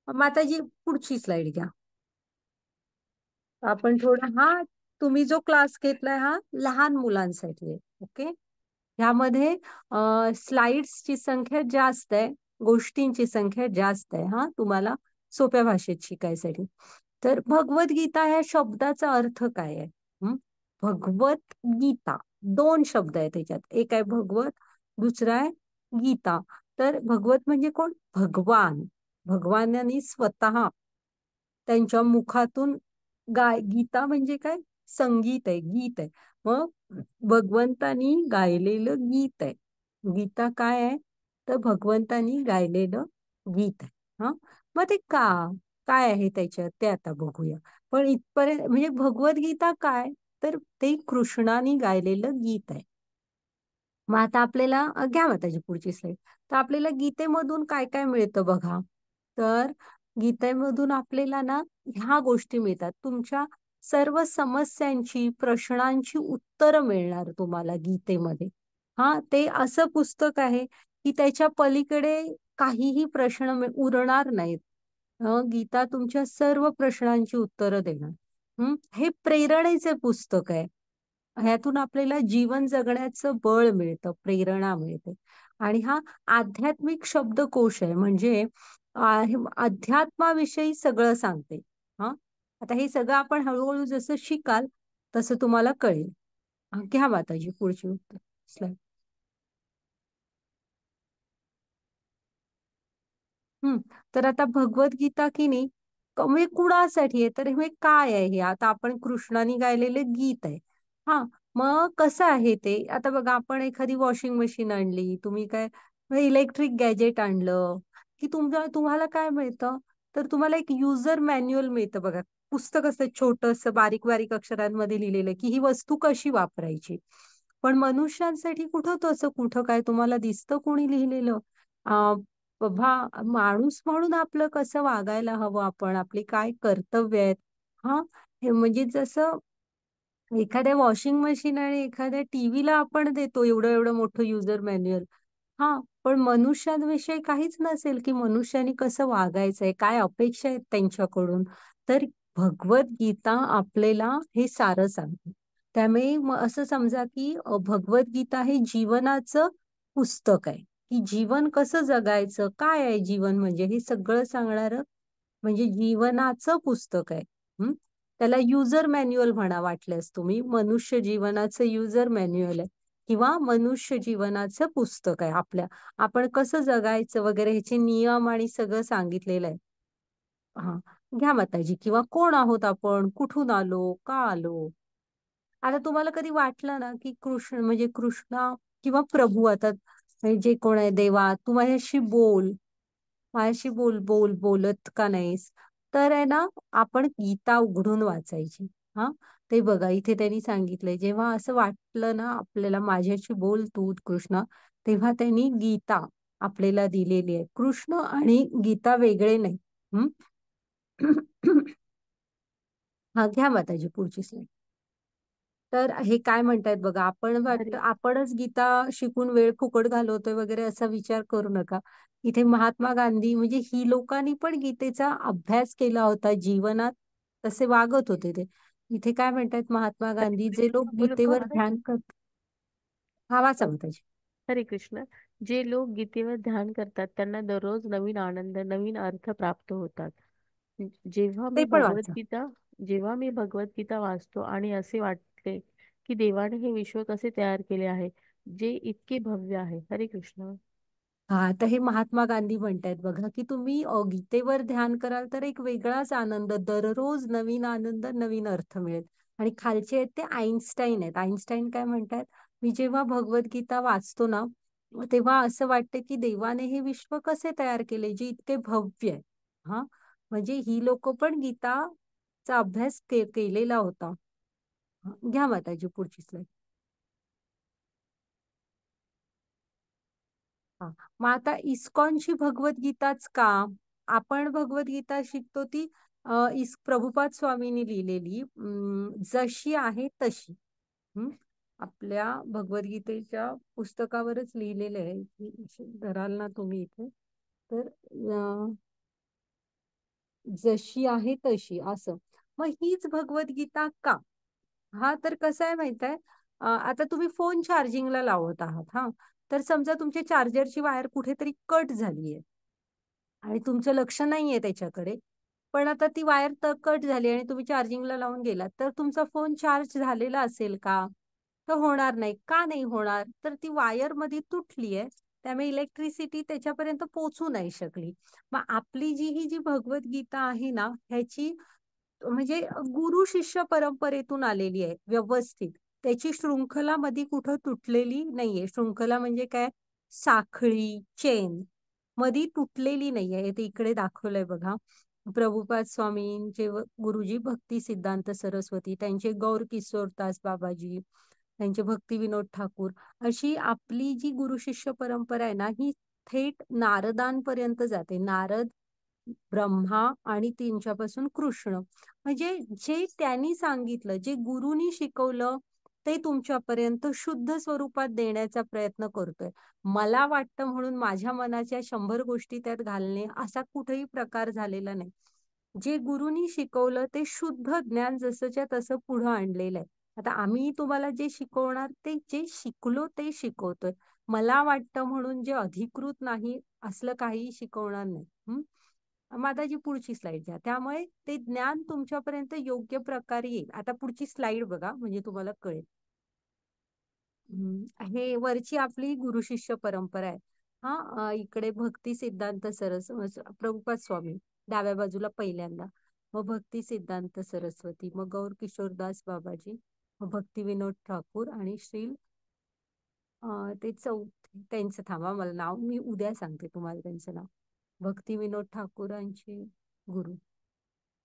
माताजी पुढची स्लाइड घ्या. आपण थोडा हा, तुम्ही जो क्लास घेतलाय हा लहान मुलांसाठी आहे. ओके, ह्यामध्ये स्लाइड्सची संख्या जास्त आहे, गोष्टींची संख्या जास्त आहे. हा, तुम्हाला सोप्या भाषेत शिकायसाठी. तर भगवद्गीता ह्या शब्दाचा अर्थ काय आहे? भगवत गीता, दोन शब्द आहेत त्याच्यात. एक आहे भगवत, दुसरा आहे गीता. तर भगवत म्हणजे कोण? भगवान. भगवानांनी स्वतः त्यांच्या मुखातून गीता म्हणजे काय? संगीत आहे, गीत आहे. मग भगवंतानी गायलेलं गीत आहे. गीता काय आहे? तर भगवंतानी गायलेलं गीत आहे. हा, मग ते काय आहे त्याच्यात ते आता बघूया. पण इथपर्यंत म्हणजे भगवद्गीता काय? तर ते कृष्णाने गायलेलं गीत आहे. मग आता आपल्याला घ्या मग त्याची पुढची स्लाईड. तर आपल्याला गीतेमधून काय काय मिळतं बघा. तर गीतेमधून आपल्याला ना ह्या गोष्टी मिळतात. तुमच्या सर्व समस्यांची, प्रश्नांची उत्तरं मिळणार तुम्हाला गीतेमध्ये. हा, ते असं पुस्तक आहे की त्याच्या पलीकडे काहीही प्रश्न उरणार नाहीत. गीता तुमच्या सर्व प्रश्नांची उत्तरं देणार. हे प्रेरणेचे पुस्तक आहे. ह्यातून आपल्याला जीवन जगण्याचं बळ मिळतं, प्रेरणा मिळते. आणि हा आध्यात्मिक शब्दकोश आहे, म्हणजे हे अध्यात्माविषयी सगळं सांगते. हा, आता हे सगळं आपण हळूहळू जसं शिकाल तसं तुम्हाला कळेल. घ्या माताजी पुढची स्लाईड. हम्म, तर आता भगवद्गीता की नाही, म्हणजे कुणासाठी आहे? तर हे काय आहे? हे आता आपण कृष्णाने गायलेले गीत आहे. हा, मग कसं आहे ते? आता बघा, आपण एखादी वॉशिंग मशीन आणली, तुम्ही काय इलेक्ट्रिक गॅजेट आणलं की तुम्हाला काय मिळतं? तर तुम्हाला एक युजर मॅन्युअल मिळतं बघा. पुस्तक असतं छोटंसं, बारीक बारीक अक्षरांमध्ये लिहिलेलं की ही वस्तू कशी वापरायची. पण मनुष्यांसाठी कुठं तसं, कुठं काय तुम्हाला दिसतं कोणी लिहिलेलं? माणूस म्हणून आपलं कसं वागायला हवं, आपण आपली काय कर्तव्य आहेत. हा, हे म्हणजे जसं एखाद्या वॉशिंग मशीन आणि एखाद्या टीव्हीला आपण देतो एवढं एवढं मोठं युजर मॅन्युअल. हा, पण मनुष्यांविषयी काहीच नसेल की मनुष्यानी कसं वागायचंय, काय अपेक्षा आहेत त्यांच्याकडून. तर भगवद्गीता आपल्याला हे सारं सांगते. त्यामुळे असं समजा की भगवद्गीता हे जीवनाचं पुस्तक आहे, की जीवन कसं जगायचं, काय आहे जीवन, म्हणजे हे सगळं सांगणारं म्हणजे जीवनाचं पुस्तक आहे. त्याला युजर मॅन्युअल म्हणा वाटल्यास तुम्ही, मनुष्य जीवनाचं युजर मॅन्युअल आहे किंवा मनुष्य जीवनाचं पुस्तक आहे. आपण कसं जगायचं वगैरे ह्याचे नियम आणि सगळं सांगितलेलं आहे. हा, घ्या माताजी. किंवा कोण आहोत आपण, कुठून आलो, का आलो. आता तुम्हाला कधी वाटलं ना की कृष्ण म्हणजे कृष्णा किंवा प्रभू, आता जे कोण आहे देवा, तू माझ्याशी बोल, माझ्याशी बोल, बोल, बोलत का नाहीस? तर आहे ना, आपण गीता उघडून वाचायची. हा, ते बघा इथे त्यांनी सांगितलंय, जेव्हा असं वाटलं ना आपल्याला माझ्याशी बोल तू कृष्ण, तेव्हा त्यांनी गीता आपल्याला दिलेली आहे. कृष्ण आणि गीता वेगळे नाही. हम्म. हा, घ्या माताजी पुढची स्लाईड. तर हे काय म्हणतायत बघा, आपण वाटतं हरे आपणच गीता शिकून वेळ फुकट घालवतोय वगैरे असा विचार करू नका. इथे महात्मा गांधी म्हणजे ही लोकांनी पण गीतेचा अभ्यास केला होता जीवनात, तसे वागत होते ते. इथे काय म्हणतायत महात्मा हरे गांधी, जे लोक कृष्ण बोलू का गीतेवर मला? ध्यान करतात. हा वाचा माताजी. हरे कृष्ण. जे लोक गीतेवर ध्यान करतात त्यांना दररोज नवीन आनंद, नवीन अर्थ प्राप्त होतात. जेव्हा ते मी पण वाचा. भगवद्गीता जेव्हा मी भगवद्गीता वाचतो आणि असे वाटते की देवाने हे विश्व कसे तयार केले आहे, जे इतके भव्य आहे. हरे कृष्ण. हा, तर हे महात्मा गांधी म्हणतायत बघा, की तुम्ही गीतेवर ध्यान कराल तर एक वेगळाच आनंद, दररोज नवीन आनंद, नवीन अर्थ मिळेल. आणि खालचे आहेत ते आईन्स्टाईन आहेत. आईन्स्टाईन काय म्हणतात, मी जेव्हा भगवद्गीता वाचतो ना, तेव्हा असं वाटतं की देवाने हे विश्व कसे तयार केले, जे इतके भव्य आहे. हा, म्हणजे ही लोक पण गीताचा अभ्यास केलेला होता. हा, घ्या माताजी पुढची स्लाईड. हा. मग आता इस्कॉनची भगवद्गीताच का? आपण भगवद्गीता शिकतो ती प्रभुपाद स्वामींनी लिहिलेली, जशी आहे तशी. हम्म. आपल्या भगवद्गीतेच्या पुस्तकावरच लिहिलेलं आहे, की धराल ना तुम्ही इथे, तर जशी आहे तशी असं. मग हीच भगवद्गीता का? हा, तर कसं आहे माहित आहे, आता तुम्ही फोन चार्जिंगला लावत आहात. हा, तर समजा तुमच्या चार्जरची वायर कुठेतरी कट झालीये आणि तुमचं लक्ष नाहीये त्याच्याकडे, पण आता ती वायर तर कट झाली आणि तुम्ही चार्जिंगला लावून गेलात, तर तुमचा फोन चार्ज झालेला असेल का? तर होणार नाही. का नाही होणार? तर ती वायर मध्ये तुटली आहे, त्यामुळे इलेक्ट्रिसिटी त्याच्यापर्यंत पोहोचू नाही शकली. मग आपली ही जी भगवद्गीता आहे ना, ह्याची म्हणजे गुरु शिष्य परंपरेतून आलेली आहे व्यवस्थित. त्याची शृंखला मध्ये कुठं तुटलेली नाहीये. शृंखला म्हणजे काय? साखळी, चेन मधी तुटलेली नाहीये. ते इकडे दाखवलंय बघा. प्रभुपाद स्वामींचे गुरुजी भक्ती सिद्धांत सरस्वती, त्यांचे गौर किशोरदास बाबाजी, त्यांचे भक्ती विनोद ठाकूर, अशी आपली जी गुरु शिष्य परंपरा आहे ना, ही थेट नारदांपर्यंत जाते. नारद, ब्रह्मा आणि त्यांच्यापासून कृष्ण. म्हणजे जे त्यांनी सांगितलं, जे गुरुनी शिकवलं, ते तुमच्यापर्यंत शुद्ध स्वरूपात देण्याचा प्रयत्न करतोय. मला वाटतं म्हणून माझ्या मनाच्या 100 गोष्टी त्यात घालणे असा कुठेही प्रकार झालेला नाही. जे गुरुनी शिकवलं ते शुद्ध ज्ञान जसंच्या तसं पुढं आणलेलं आहे. आता आम्ही तुम्हाला जे शिकवणार ते जे शिकलो ते शिकवतोय. मला वाटतं म्हणून जे अधिकृत नाही असलं काही शिकवणार नाही. माताजी पुढची स्लाइड द्या. त्यामुळे ते ज्ञान तुमच्यापर्यंत योग्य प्रकारे येईल. आता पुढची स्लाइड बघा, म्हणजे तुम्हाला कळेल. हे वरची आपली गुरु शिष्य परंपरा आहे. हा, इकडे भक्ती सिद्धांत प्रभुपाद स्वामी डाव्या बाजूला पहिल्यांदा, मग भक्ती सिद्धांत सरस्वती, मग गौर किशोरदास बाबाजी, मग भक्ती विनोद ठाकूर आणि श्री ते चौथे त्यांचं, थांबा मला नाव मी उद्या सांगते तुम्हाला त्यांचं नाव. भक्ती विनोद ठाकूरांचे गुरु.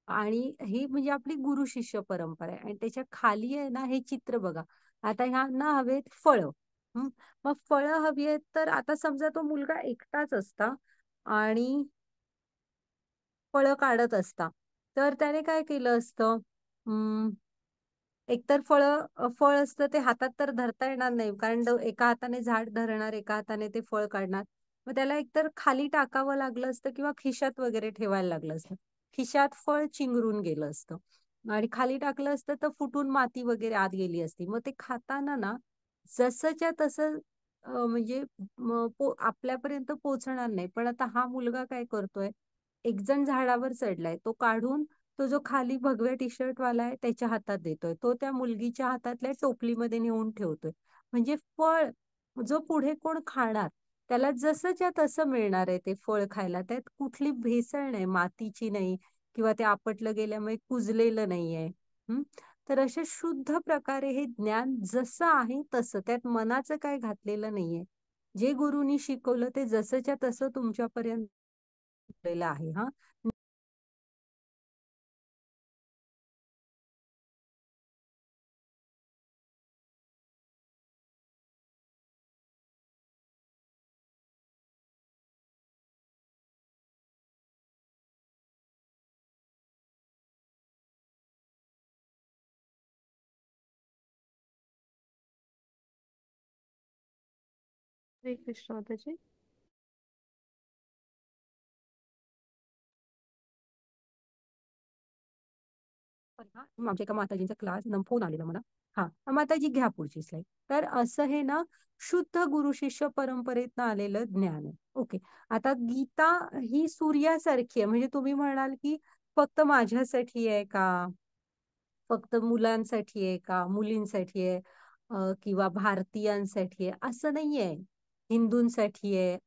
आणि ही म्हणजे आपली गुरु शिष्य परंपरा आहे. आणि त्याच्या खाली आहे ना, हे चित्र बघा. आता ह्यांना हवेत फळं. मग फळं हवी आहेत, तर आता समजा तो मुलगा एकटाच असता आणि फळं काढत असता, तर त्याने काय केलं असतं, एकतर फळ असतं ते हातात तर धरता येणार नाही, कारण एका हाताने झाड धरणार, एका हाताने ते फळ काढणार. मग त्याला एकतर खाली टाकावं लागलं असतं किंवा खिशात वगैरे ठेवायला लागलं असतं. खिशात फळ चिंगरून गेलं असतं आणि खाली टाकलं असतं तर फुटून माती वगैरे आत गेली असती. मग ते खाताना ना, जसंच्या तसं म्हणजे आपल्यापर्यंत पोहोचणार नाही. पण आता हा मुलगा काय करतोय, एक जण झाडावर चढलाय, तो काढून तो जो खाली भगव्या टी शर्ट वाला आहे त्याच्या हातात देतोय, तो त्या मुलगीच्या हातातल्या टोपलीमध्ये नेऊन ठेवतोय. म्हणजे फळ जो पुढे कोण खाणार त्याला जसंच्या तसं मिळणार आहे ते फळ खायला. त्यात कुठली भेसळ नाही, मातीची नाही, किंवा ते आपटलं गेल्यामुळे कुजलेलं नाहीये. तर अशा शुद्ध प्रकारे हे ज्ञान जसं आहे तसं, त्यात मनाचं काय घातलेलं नाहीये. जे गुरुनी शिकवलं ते जसंच्या तसं तुमच्यापर्यंत आहे. हा, हरे कृष्ण माताजी. आमच्या एका माताजींचा क्लास फोन आलेला मला. हा, माताजी घ्या पुढची स्लाईड. तर असं हे ना शुद्ध गुरु शिष्य परंपरेतनं आलेलं ज्ञान आहे. ओके. आता गीता ही सूर्यासारखी आहे. म्हणजे तुम्ही म्हणाल की फक्त माझ्यासाठी आहे का, फक्त मुलांसाठी आहे का, मुलींसाठी आहे, किंवा भारतीयांसाठी आहे, असं नाहीये. हिंदूंसाठी आहे.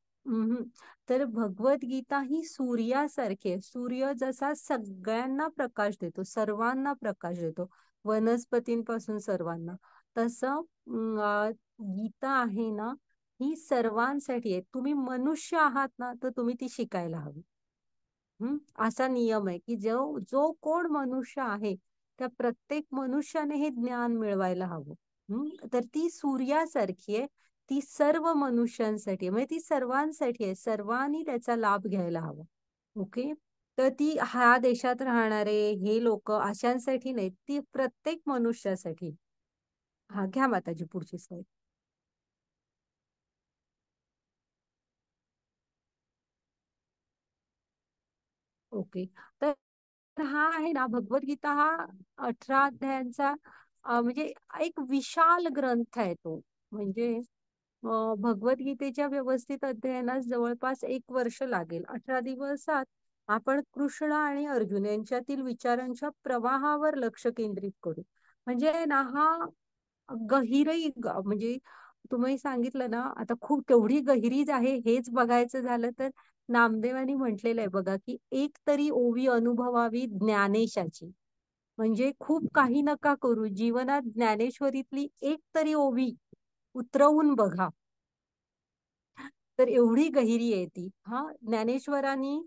तर भगवद्गीता ही सूर्यासारखी आहे. सूर्य जसा सगळ्यांना प्रकाश देतो, सर्वांना प्रकाश देतो, वनस्पतींपासून सर्वांना, तसं गीता आहे ना, ही सर्वांसाठी आहे. तुम्ही मनुष्य आहात ना, तर तुम्ही ती शिकायला हवी. असा नियम आहे की जो जो कोण मनुष्य आहे, त्या प्रत्येक मनुष्याने हे ज्ञान मिळवायला हवं. तर ती सूर्यासारखी आहे. ती सर्व मनुष्यांसाठी आहे. म्हणजे ती सर्वांसाठी आहे. सर्वांनी त्याचा लाभ घ्यायला हवा. ओके. तर ती ह्या देशात राहणारे हे लोक अशांसाठी नाही, ती प्रत्येक मनुष्यासाठी. हा, घ्या माताजी पुढची स्लाईड. ओके. तर हा आहे ना भगवद्गीता, हा 18 अध्यायांचा म्हणजे एक विशाल ग्रंथ आहे तो. म्हणजे भगवद्गीतेच्या व्यवस्थित अध्ययनास जवळपास 1 वर्ष लागेल. 18 दिवसात आपण कृष्ण आणि अर्जुन यांच्यातील विचारांच्या प्रवाहावर लक्ष केंद्रित करू. म्हणजे ना हा म्हणजे तुम्ही सांगितलं ना, आता खूप तेवढी गहिरीच आहे. हेच बघायचं झालं तर नामदेवानी म्हटलेलं आहे बघा, की एक तरी ओवी अनुभवावी ज्ञानेशाची. म्हणजे खूप काही नका करू, जीवनात ज्ञानेश्वरीतली एक तरी ओवी उतरवून बघा. तर एवढी गहिरी आहे ती. हा, ज्ञानेश्वरांनी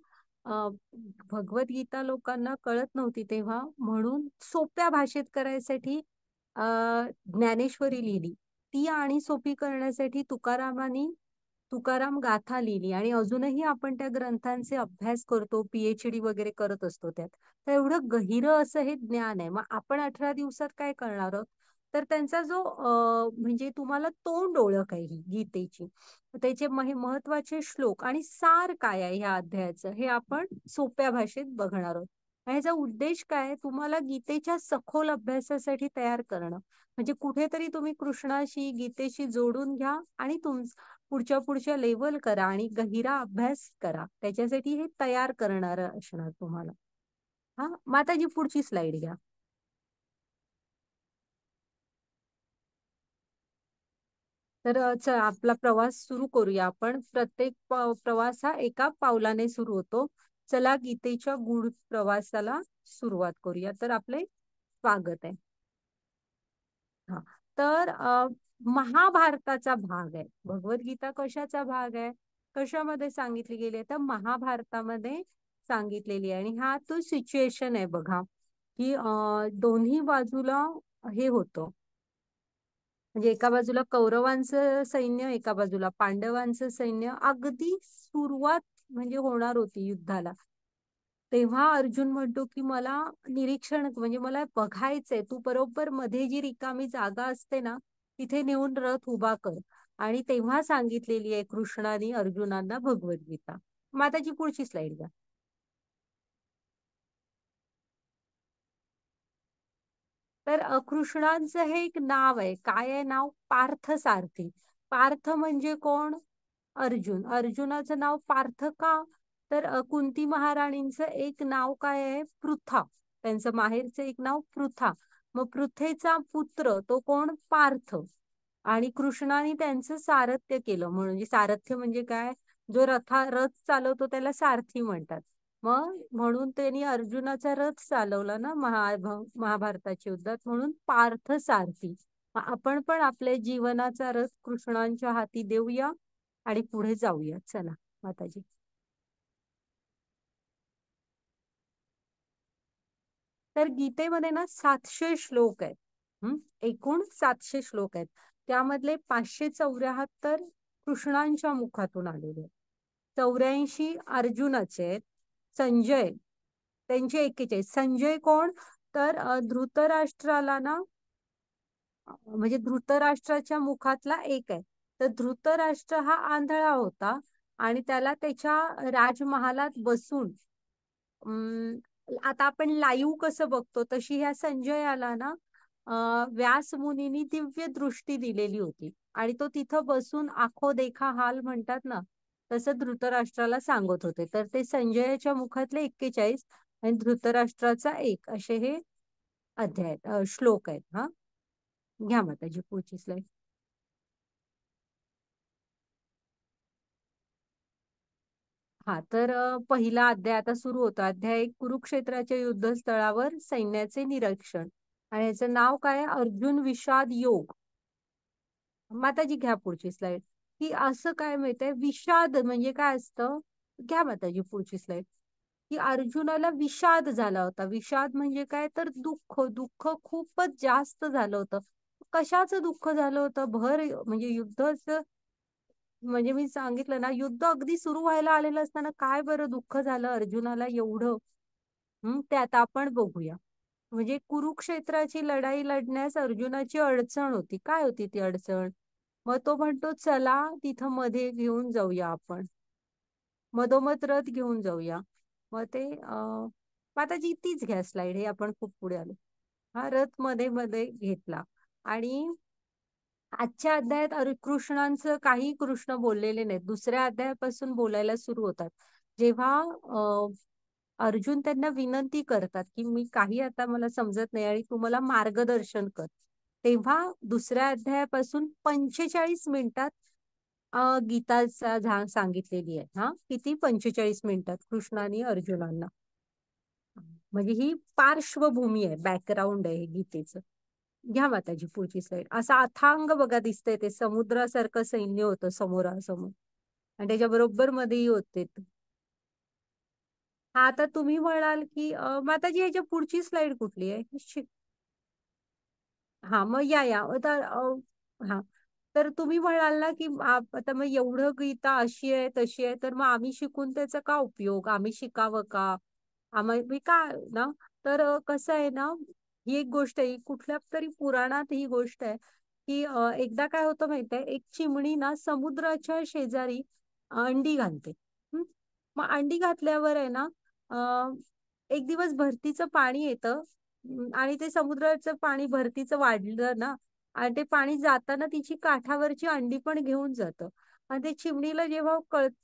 भगवद्गीता लोकांना कळत नव्हती तेव्हा, म्हणून सोप्या भाषेत करायसाठी ज्ञानेश्वरी लिहिली. ती आणि सोपी करण्यासाठी तुकाराम गाथा लिहिली. आणि अजूनही आपण त्या ग्रंथांचे अभ्यास करतो, पीएचडी वगैरे करत असतो त्यात. तर एवढं गहिरं असं हे ज्ञान आहे. मग आपण 18 दिवसात काय करणार आहोत? तर त्यांचा जो म्हणजे तुम्हाला तोंड ओळख आहे ही गीतेची, त्याचे महत्वाचे श्लोक आणि सार काय आहे ह्या अध्यायाचं, हे आपण सोप्या भाषेत बघणार आहोत. ह्याचा उद्देश काय, तुम्हाला गीतेच्या सखोल अभ्यासासाठी तयार करणं. म्हणजे कुठेतरी तुम्ही कृष्णाशी गीतेशी जोडून घ्या आणि पुढच्या लेवल करा आणि गहिरा अभ्यास करा. त्याच्यासाठी हे तयार करणार असणार तुम्हाला. हा, माताजी पुढची स्लाइड घ्या. तर चला आपला प्रवास सुरू करूया आपण. प्रत्येक प्रवास हा एका पावलाने सुरू होतो. चला गीतेच्या गूढ प्रवासाला सुरुवात करूया. तर आपले स्वागत आहे. हा, तर महाभारताचा भाग आहे भगवद्गीता. कशाचा भाग आहे, कशामध्ये सांगितली गेली आहे, तर महाभारतामध्ये सांगितलेली आहे. आणि हा तो सिच्युएशन आहे बघा, की दोन्ही बाजूला हे होतं. म्हणजे एका बाजूला कौरवांचं सैन्य, एका बाजूला पांडवांचं सैन्य. अगदी सुरुवात म्हणजे होणार होती युद्धाला, तेव्हा अर्जुन म्हणतो की मला निरीक्षण म्हणजे मला बघायचंय, तू बरोबर मध्ये जी रिकामी जागा असते ना, तिथे नेऊन रथ उभा कर. आणि तेव्हा सांगितलेली आहे कृष्णाने अर्जुनांना भगवद्गीता. माताची पुढची स्लाइड घ्या. तर कृष्णांचं हे एक नाव आहे. काय आहे नाव? पार्थ सारथी. पार्थ म्हणजे कोण? अर्जुन. अर्जुनाचं नाव पार्थ का? तर कुंती महाराणींचं एक नाव काय आहे? पृथा. त्यांचं माहेरचं एक नाव पृथा. मग पृथेचा पुत्र तो कोण? पार्थ. आणि कृष्णाने त्यांचं सारथ्य केलं. म्हणजे सारथ्य म्हणजे काय? जो रथ चालवतो त्याला सारथी म्हणतात. मग म्हणून त्यांनी अर्जुनाचा रथ चालवला ना महाभारताच्या युद्धात, म्हणून पार्थ सारथी. आपण पण आपल्या जीवनाचा रथ कृष्णांच्या हाती देऊया आणि पुढे जाऊया. चला माताजी. तर गीतेमध्ये ना 700 श्लोक आहेत. एकूण 700 श्लोक आहेत. त्यामधले 574 कृष्णांच्या मुखातून आलेले आहेत. 84 अर्जुनाचे आहेत. संजय त्यांचे 41. संजय कोण? तर धृतराष्ट्राला ना, म्हणजे धृतराष्ट्राच्या मुखातला एक आहे. तर धृतराष्ट्र हा आंधळा होता आणि त्याला त्याच्या राजमहालात बसून आता आपण लाईव्ह कसं बघतो तशी ह्या संजयाला ना व्यास मुनींनी दिव्य दृष्टी दिलेली होती आणि तो तिथं बसून आखो देखा हाल म्हणतात ना, तसं धृतराष्ट्राला सांगत होते. तर ते संजयाच्या मुखातले 41 आणि धृतराष्ट्राचा 1 असे हे अध्याय श्लोक आहेत. हा, घ्या माताजी पुढची स्लाईड. हा तर पहिला अध्याय आता सुरू होतो. अध्याय 1, कुरुक्षेत्राच्या युद्धस्थळावर सैन्याचे निरीक्षण. आणि याचं नाव काय आहे? अर्जुन विषाद योग. माताजी घ्या पुढची स्लाइड. की असं काय माहितीये, विषाद म्हणजे काय असतं? घ्या माताजी पुढची स्लाइड. की अर्जुनाला विषाद झाला होता. विषाद म्हणजे काय? तर दुःख. दुःख खूपच जास्त झालं होतं. कशाचं दुःख झालं होतं? म्हणजे युद्धाचं, म्हणजे मी सांगितलं ना, युद्ध अगदी सुरू व्हायला आलेलं असताना काय बरं दुःख झालं अर्जुनाला एवढं? ते आता आपण बघूया. म्हणजे कुरुक्षेत्राची लढाई लढण्यास अर्जुनाची अडचण होती. काय होती ती अडचण? मग तो म्हणतो चला तिथं मध्ये घेऊन जाऊया आपण. मधोमध रथ घेऊन जाऊया. मग ते माताजी तीच घ्या स्लाइड, हे आपण खूप पुढे आलो. हा रथ मध्ये मध्ये घेतला आणि आजच्या अध्यायात कृष्णांचं काही कृष्ण बोललेले नाहीत. दुसऱ्या अध्यायापासून बोलायला सुरू होतात. जेव्हा अर्जुन त्यांना विनंती करतात की मी काही आता मला समजत नाही आणि तुम्हाला मार्गदर्शन कर, तेव्हा दुसऱ्या अध्यायापासून 45 मिनिटात गीताचा सांगितलेली आहे. हा, किती? 45 मिनिटात कृष्णाने अर्जुनांना. म्हणजे ही पार्श्वभूमी आहे, बॅकग्राऊंड आहे गीतेचं. घ्या माताजी पुढची स्लाईड. असं अथांग बघा दिसतंय, ते समुद्रासारखं सैन्य होतं समोरासमोर आणि त्याच्या बरोबर मध्येही होते. हा, आता तुम्ही म्हणाल की माताजी ह्याच्या पुढची स्लाइड कुठली आहे? हा, मग या तर हा, तर तुम्ही म्हणाल ना की आता मग एवढं गीता अशी आहे तशी आहे, तर मग आम्ही शिकून त्याचा का उपयोग? आम्ही शिकावं का? मी का ना? तर कसं आहे ना, ही एक गोष्ट आहे, कुठल्या तरी पुराणात ही गोष्ट आहे की एकदा काय होतं माहित आहे, एक चिमणी ना समुद्राच्या शेजारी अंडी घालते. हं? मग अंडी घातल्यावर आहे ना, एक दिवस भरतीचं पाणी येतं आणि ते समुद्राचं पाणी भरतीचं वाढलं ना, आणि ते पाणी जाताना तिची काठावरची अंडी पण घेऊन जातं. आणि ते चिमणीला जेव्हा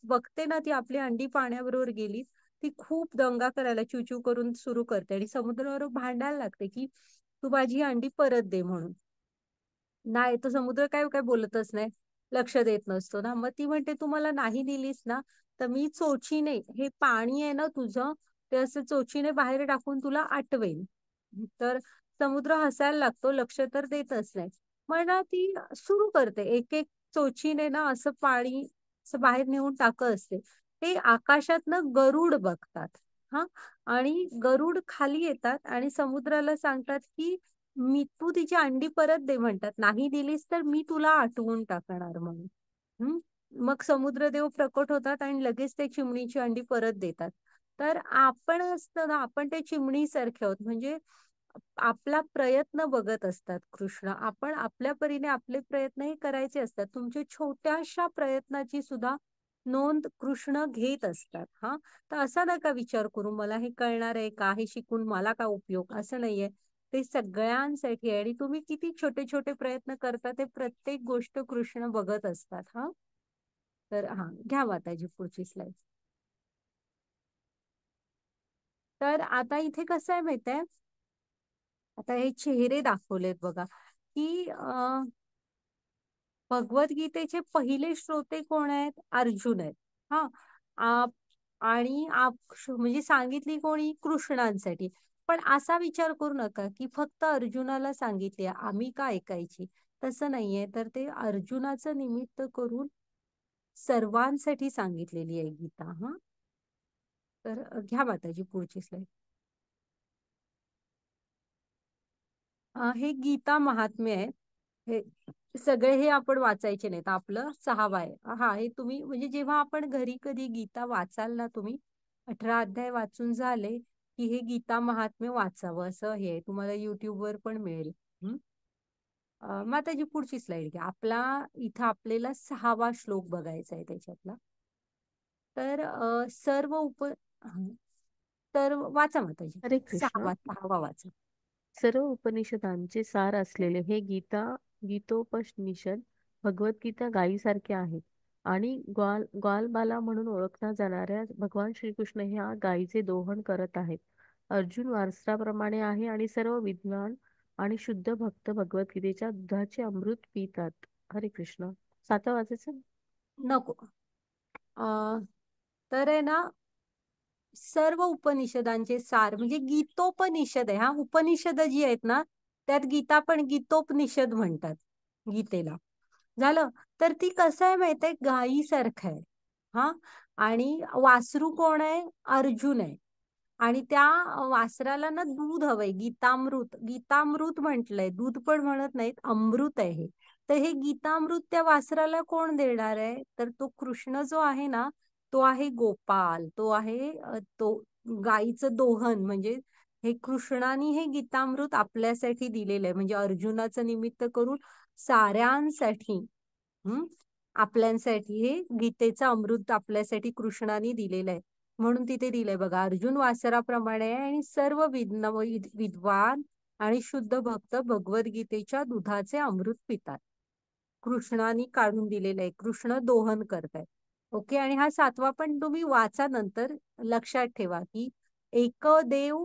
बघते ना ती आपली अंडी पाण्याबरोबर गेली, ती खूप दंगा करायला चूचू करून सुरू करते आणि समुद्रावर भांडायला लागते की तू माझी अंडी परत दे म्हणून. नाही, तो समुद्र काय काय बोलतच नाही, लक्ष देत नसतो ना. मग ती म्हणते तू मला नाही दिलीस ना, तर मी चोचीने, हे पाणी आहे ना तुझं, ते असं चोचीने बाहेर टाकून तुला आटवेन. तर समुद्र हसायला लागतो, लक्ष तर देतच नाही. मग ना ती सुरू करते एक एक चोचीने ना असं पाणी असं बाहेर नेऊन टाकत असते. ते आकाशात ना गरुड बघतात. हा, आणि गरुड खाली येतात आणि समुद्राला सांगतात की तू तिची अंडी परत दे म्हणतात, नाही दिलीस तर मी तुला आटवून टाकणार म्हणून. हम्म. मग समुद्रदेव प्रकट होतात आणि लगेच ते चिमणीची अंडी परत देतात. तर आपण असतं ना, आपण ते चिमणी सारखे आहोत. म्हणजे आपला प्रयत्न बघत असतात कृष्ण. आपण आपल्या परीने आपले प्रयत्नही करायचे असतात. तुमच्या छोट्याशा प्रयत्नाची सुद्धा नोंद कृष्ण घेत असतात. हा, तर असा नका विचार करू मला हे कळणार आहे का, हे शिकून मला का उपयोग, असं नाहीये. ते सगळ्यांसाठी आहे आणि तुम्ही किती छोटे छोटे प्रयत्न करता ते प्रत्येक गोष्ट कृष्ण बघत असतात. हा, तर हा, घ्या माताजी पुढची स्लाइड. तर आता इथे कसं आहे माहितीये, आता हे चेहरे दाखवलेत बघा की भगवद्गीतेचे पहिले श्रोते कोण आहेत? अर्जुन आहेत. हा, आप आणि म्हणजे सांगितली कोणी? कृष्णांसाठी. पण असा विचार करू नका की फक्त अर्जुनाला सांगितले आम्ही का ऐकायची, तसं नाहीये. तर ते अर्जुनाचं निमित्त करून सर्वांसाठी सांगितलेली आहे गीता. हा, तर घ्या माताजी पुढची स्लाइड. हे गीता महात्म्य आहे. हे सगळे हे आपण वाचायचे नाहीत, आपलं 6वा आहे. हा, हे तुम्ही म्हणजे जेव्हा आपण घरी कधी गीता वाचाल ना, तुम्ही 18 अध्याय वाचून झाले की हे गीता महात्म्य वाचावं, असं हे तुम्हाला युट्यूब वर पण मिळेल. मग त्याची पुढची स्लाइड घ्या. इथं आपल्याला 6वा श्लोक बघायचा आहे त्याच्यातला. तर सर्व तर वाचा माताजी. हरे कृष्ण. 6वा वाचा. सर्व उपनिषदांचे सार असलेले हे गीतोपनिषद भगवद्गीता गायीसारखे आहे. आणि ग्वालबाला म्हणून ओळखल्या जाणाऱ्या भगवान श्रीकृष्ण ह्या गायीचे दोहन करत आहेत. अर्जुन वारसाप्रमाणे आहे आणि सर्व विद्वान आणि शुद्ध भक्त भगवद्गीतेच्या दुधाचे अमृत पितात. हरे कृष्ण. 7वा वाचायचं. नको. अ, तर आहे ना, सर्व उपनिषदांचे सार म्हणजे गीतोपनिषद आहे. हा, उपनिषद जी आहेत ना, त्यात गीता पण गीतोपनिषद म्हणतात गीतेला. झालं. तर ती कसं आहे माहितीये, गायीसारखं आहे. हा. आणि वासरू कोण आहे? अर्जुन आहे. आणि त्या वासराला ना दूध हवंय, गीतामृत. गीतामृत म्हटलंय, दूध पण म्हणत नाहीत, अमृत आहे हे. तर हे गीतामृत त्या वासराला कोण देणार आहे? तर तो कृष्ण जो आहे ना, तो आहे गोपाल. तो आहे तो गाईचं दोहन. म्हणजे हे कृष्णाने हे गीतामृत आपल्यासाठी दिलेलं आहे. म्हणजे अर्जुनाचं निमित्त करून साऱ्यांसाठी, हम्म, आपल्यासाठी हे गीतेचं अमृत आपल्यासाठी कृष्णाने दिलेलं आहे. म्हणून तिथे दिलंय बघा, अर्जुन वासराप्रमाणे आहे आणि सर्व विद्वान आणि शुद्ध भक्त भगवद्गीतेच्या दुधाचे अमृत पितात. कृष्णाने काढून दिलेलं आहे, कृष्ण दोहन करतायत. ओके. आणि हा 7वा पण तुम्ही वाचा नंतर. लक्षात ठेवा की एक देव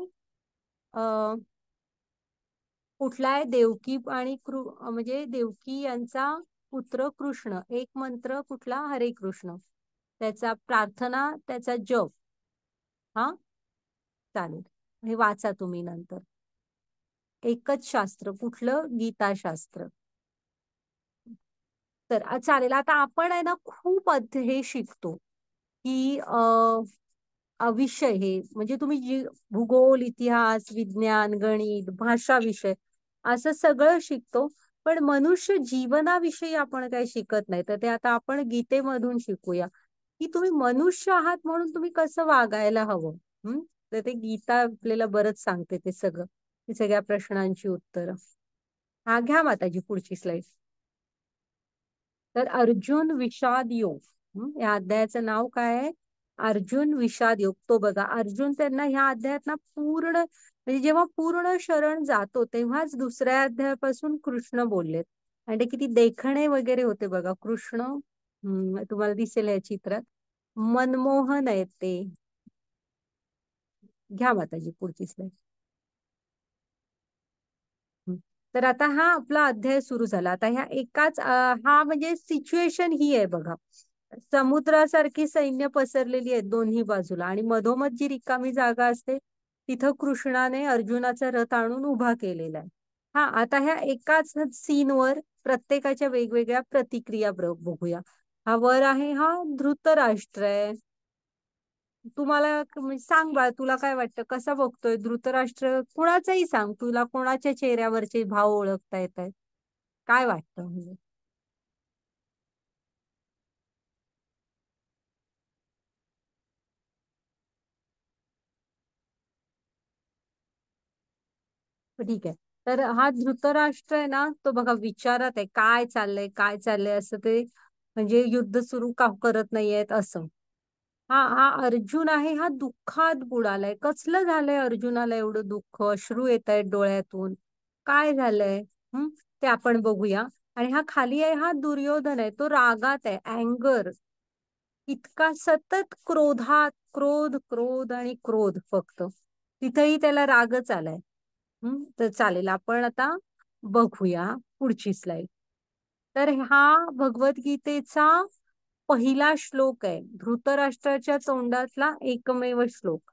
कुठला आहे? देवकी आणि म्हणजे देवकी यांचा पुत्र कृष्ण. एक मंत्र कुठला? हरे कृष्ण. त्याचा प्रार्थना, त्याचा जप. हा, चालेल. हे वाचा तुम्ही नंतर. एकच शास्त्र कुठलं? गीताशास्त्र. तर चालेल. आता आपण आहे ना, खूप हे शिकतो की विषय हे म्हणजे तुम्ही भूगोल, इतिहास, विज्ञान, गणित, भाषा विषय असं सगळं शिकतो. पण मनुष्य जीवनाविषयी आपण काही शिकत नाही. तर ते आता आपण गीतेमधून शिकूया की तुम्ही मनुष्य आहात म्हणून तुम्ही कसं वागायला हवं. तर ते गीता आपल्याला बरंच सांगते ते सगळं, ते सगळ्या प्रश्नांची उत्तरं. हा, घ्या माताजी पुढची स्लाइड. तर अर्जुन विषाद योग. या अध्यायाचं नाव काय आहे? अर्जुन विषाद योग. तो बघा, अर्जुन त्यांना ह्या अध्यायात ना पूर्ण म्हणजे जेव्हा पूर्ण शरण जातो तेव्हाच दुसऱ्या अध्यायापासून कृष्ण बोललेत. आणि ते किती देखणे वगैरे होते बघा कृष्ण. तुम्हाला दिसेल या चित्रात. मनमोहन आहेत ते. घ्या माताजी पुढची स्लाइड. तर आता हा आपला अध्याय सुरू झाला. आता ह्या हा म्हणजे सिच्युएशन ही आहे बघा. समुद्रासारखी सैन्य पसरलेली आहेत दोन्ही बाजूला आणि मधोमध जी रिकामी जागा असते तिथं कृष्णाने अर्जुनाचा रथ आणून उभा केलेला आहे. हा, आता ह्या एकाच सीनवर प्रत्येकाच्या वेगवेगळ्या प्रतिक्रिया बघूया. हा वर आहे, हा धृतराष्ट्र आहे. तुम्हाला म्हणजे सांग बा, तुला काय वाटतं, कसा बघतोय धृतराष्ट्र? कुणाचंही सांग, तुला कोणाच्या चेहऱ्यावरचे भाव ओळखता येत आहेत? काय वाटतं म्हणजे? ठीक आहे. तर हा धृतराष्ट्र आहे ना, तो बघा विचारात आहे, काय चाललंय काय चाललंय असं ते. म्हणजे युद्ध सुरू का करत नाहीयेत असं. हा हा अर्जुन आहे, हा दुःखात बुडालाय. कसलं झालंय अर्जुनाला एवढं दुःख? अश्रू येत आहेत डोळ्यातून. काय झालंय? ते आपण बघूया. आणि हा खाली आहे, हा दुर्योधन आहे. तो रागात आहे, अँगर. इतका सतत क्रोधात, क्रोध क्रोध आणि क्रोध फक्त. तिथेही त्याला रागच आलाय. तर चालेल, आपण आता बघूया पुढची स्लाइड. तर हा भगवद्गीतेचा पहिला श्लोक आहे, धृतराष्ट्राच्या तोंडातला एकमेव श्लोक.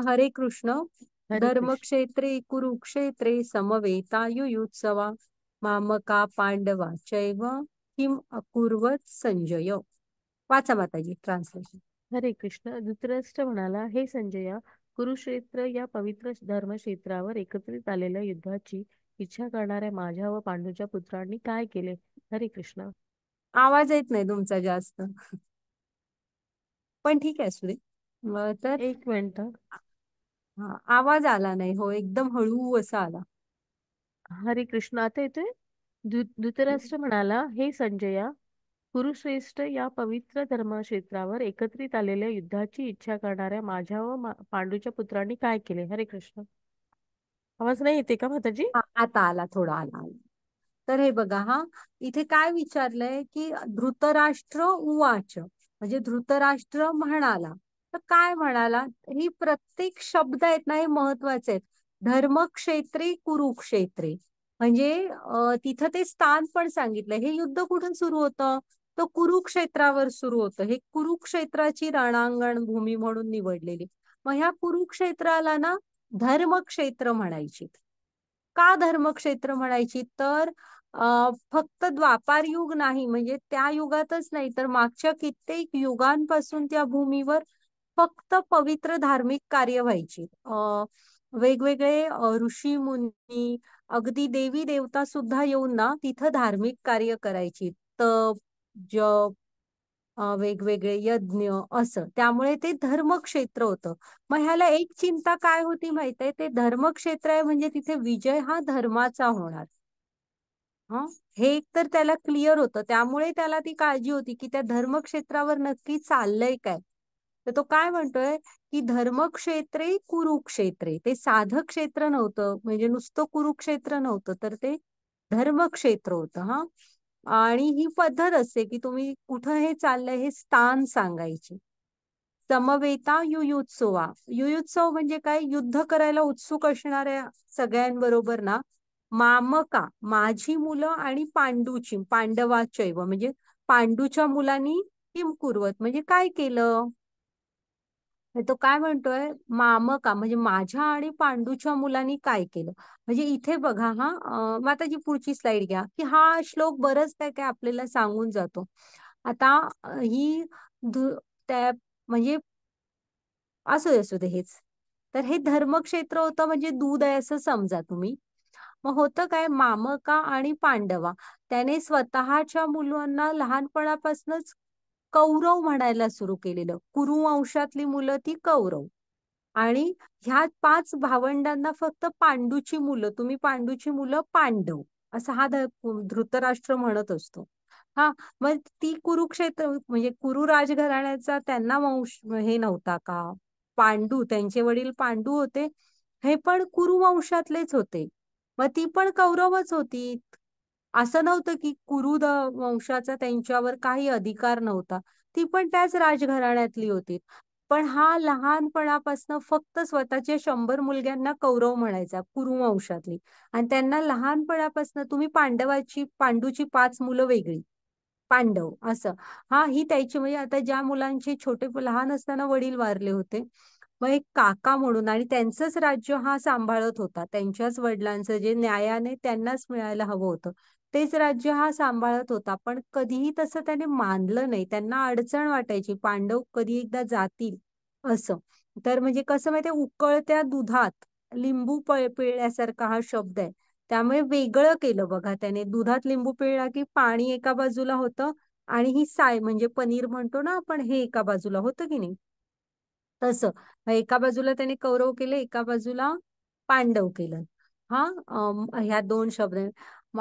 हरे कृष्ण. हरे कृष्ण. धर्मक्षेत्रे कुरुक्षेत्रे समवेतायुयुत्सवा मामका पांडवा चैव किम अकुर्वत संजय. वाचा माताजी ट्रान्सलेशन. हरे कृष्ण. धृतराष्ट्र म्हणाला, हे संजया, कुरुक्षेत्र या पवित्र धर्मक्षेत्रावर एकत्रित आलेल्या युद्धाची इच्छा करणाऱ्या माझ्या व पांडूच्या पुत्रांनी काय केले? हरे कृष्ण. आवाज येत नाही तुमचा जास्त, पण ठीक आहे असू दे. तर एक मिनिट. हा, आवाज आला नाही. हो, एकदम हळू असा आला. हरे कृष्ण. आता येतोय? धृतराष्ट्र म्हणाला, हे संजया, कुरुश्रेष्ठ या पवित्र धर्मक्षेत्रावर एकत्रित आलेल्या युद्धाची इच्छा करणाऱ्या माझ्या व पांडूच्या पुत्रांनी काय केले? हरे कृष्ण. आवाज नाही येते का माताजी? हा, आता आला, थोडा आला आला. तर हे बघा हा, इथे काय विचारलंय की धृतराष्ट्र उवाच, म्हणजे धृतराष्ट्र म्हणाला. तर काय म्हणाला? ही प्रत्येक शब्द आहेत ना, हे महत्वाचे आहेत. धर्मक्षेत्री कुरुक्षेत्रे, म्हणजे तिथं ते स्थान पण सांगितलंय. हे युद्ध कुठून सुरू होतं? तर कुरुक्षेत्रावर सुरू होतं. हे कुरुक्षेत्राची रणांगण भूमी म्हणून निवडलेली. मग ह्या कुरुक्षेत्राला ना धर्मक्षेत्र म्हणायची. का धर्मक्षेत्र म्हणायची? तर फक्त द्वापार युग नाही, म्हणजे त्या युगातच नाही, तर मागच्या कित्येक युगांपासून त्या भूमीवर फक्त पवित्र धार्मिक कार्य व्हायची. वेगवेगळे ऋषी मुनी, अगदी देवी देवता सुद्धा येऊन ना तिथं धार्मिक कार्य करायची. तप, जप, वेगवेगळे यज्ञ, असं. त्यामुळे ते धर्मक्षेत्र होतं. मग ह्याला एक चिंता काय होती माहितीये? ते धर्मक्षेत्र आहे म्हणजे तिथे विजय हा धर्माचा होणार. हं, हे एक तर त्याला क्लिअर होतं. त्यामुळे त्याला ती काळजी होती की त्या धर्मक्षेत्रावर नक्की चाललंय काय. तर तो काय म्हणतोय की धर्मक्षेत्रे कुरुक्षेत्रे, ते साधं क्षेत्र नव्हतं, म्हणजे नुसतं कुरुक्षेत्र नव्हतं, तर ते धर्मक्षेत्र होतं. हा, आणि ही पद्धत असते की तुम्ही कुठं हे चाललंय हे स्थान सांगायचे. समवेता युयुत्सवा, युयुत्सव म्हणजे काय? युद्ध करायला उत्सुक असणाऱ्या सगळ्यांबरोबर ना, मामका, माझी मुलं आणि पांडूची, पांडवाचैव म्हणजे पांडूच्या मुलांनी किमकुर्वत, म्हणजे काय केलं? तर तो काय म्हणतोय? मामका म्हणजे माझ्या आणि पांडूच्या मुलांनी काय केलं. म्हणजे इथे बघा हा, माताजी पुढची स्लाइड घ्या, की हा श्लोक बरंच काय काय आपल्याला सांगून जातो. आता ही त्या म्हणजे असू दे हेच. तर हे धर्मक्षेत्र होतं, म्हणजे दूध आहे असं समजा तुम्ही. मग होतं काय? मामका आणि पांडवा त्याने स्वतःच्या मुलांना लहानपणापासूनच कौरव म्हणायला सुरू केलेलं. कुरु वंशातली मुलं ती कौरव. आणि ह्या 5 भावंडांना फक्त पांडूची मुलं, तुम्ही पांडूची मुलं पांडव, असा हा धृतराष्ट्र म्हणत असतो. हा, मग ती कुरुक्षेत्र म्हणजे कुरु राजघराण्याचा त्यांना वंश हे नव्हता का? पांडू, त्यांचे वडील पांडू होते, हे पण कुरु वंशातलेच होते. मग ती पण कौरवच होती. असं नव्हतं की वंशाचा त्यांच्यावर काही अधिकार नव्हता. ती पण त्याच राजघराण्यातली होती. पण हा लहानपणापासून फक्त स्वतःच्या 100 मुलग्यांना कौरव म्हणायचा, कुरुवंशातली. आणि त्यांना लहानपणापासून तुम्ही पांडूची 5 मुलं वेगळी, पांडव असं. हा, ही त्याची म्हणजे आता ज्या मुलांचे छोटे लहान असताना वडील वारले होते, मग एक काका म्हणून, आणि त्यांचंच राज्य हा सांभाळत होता. त्यांच्याच वडिलांचं जे न्यायाने त्यांनाच मिळायला हवं होतं, तेच राज्य हा सांभाळत होता. पण कधीही तसं त्याने मानलं नाही. त्यांना अडचण वाटायची, पांडव कधी एकदा जातील असं. तर म्हणजे कसं माहितीये, उकळत्या दुधात लिंबू पिळल्यासारखा हा शब्द आहे. त्यामुळे वेगळं केलं बघा त्याने. दुधात लिंबू पिळला की पाणी एका बाजूला होतं, आणि ही साय म्हणजे पनीर म्हणतो ना आपण, हे एका बाजूला होतं की नाही, तसं. मग एका बाजूला त्याने कौरव केले, एका बाजूला पांडव केलं. हा, ह्या 2 शब्द.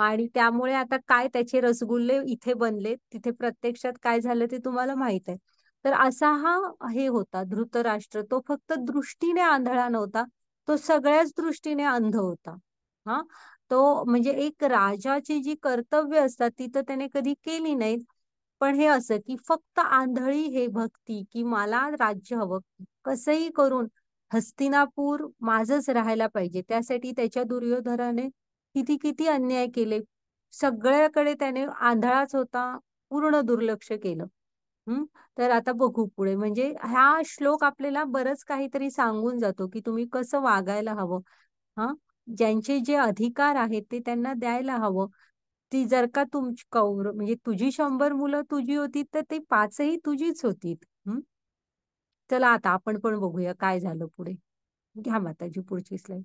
आणि त्यामुळे आता काय त्याचे रसगुल्ले इथे बनले, तिथे प्रत्यक्षात काय झालं ते तुम्हाला माहित आहे. तर असा हा हे होता धृतराष्ट्र. तो फक्त दृष्टीने आंधळा नव्हता, तो सगळ्याच दृष्टीने अंध होता. हा, तो म्हणजे एक राजाची जी कर्तव्य असतात ती तर त्याने कधी केली नाहीत. पण हे असं की फक्त आंधळी हे भक्ती, की मला राज्य हवं, कसंही करून हस्तिनापूर माझंच राहायला पाहिजे. त्यासाठी त्याच्या दुर्योधनाने किती किती अन्याय केले. सगळ्याकडे त्याने आंधळाच होता, पूर्ण दुर्लक्ष केलं. तर आता बघू पुढे. म्हणजे हा श्लोक आपल्याला बरंच काहीतरी सांगून जातो की तुम्ही कसं वागायला हवं. हा, ज्यांचे जे अधिकार आहेत ते त्यांना द्यायला हवं. ती जर का तुमची म्हणजे तुझी 100 मुलं तुझी होती, तर ती 5ही तुझीच होती. चला आता आपण पण बघूया काय झालं पुढे. घ्या माताजी पुढची स्लाईड.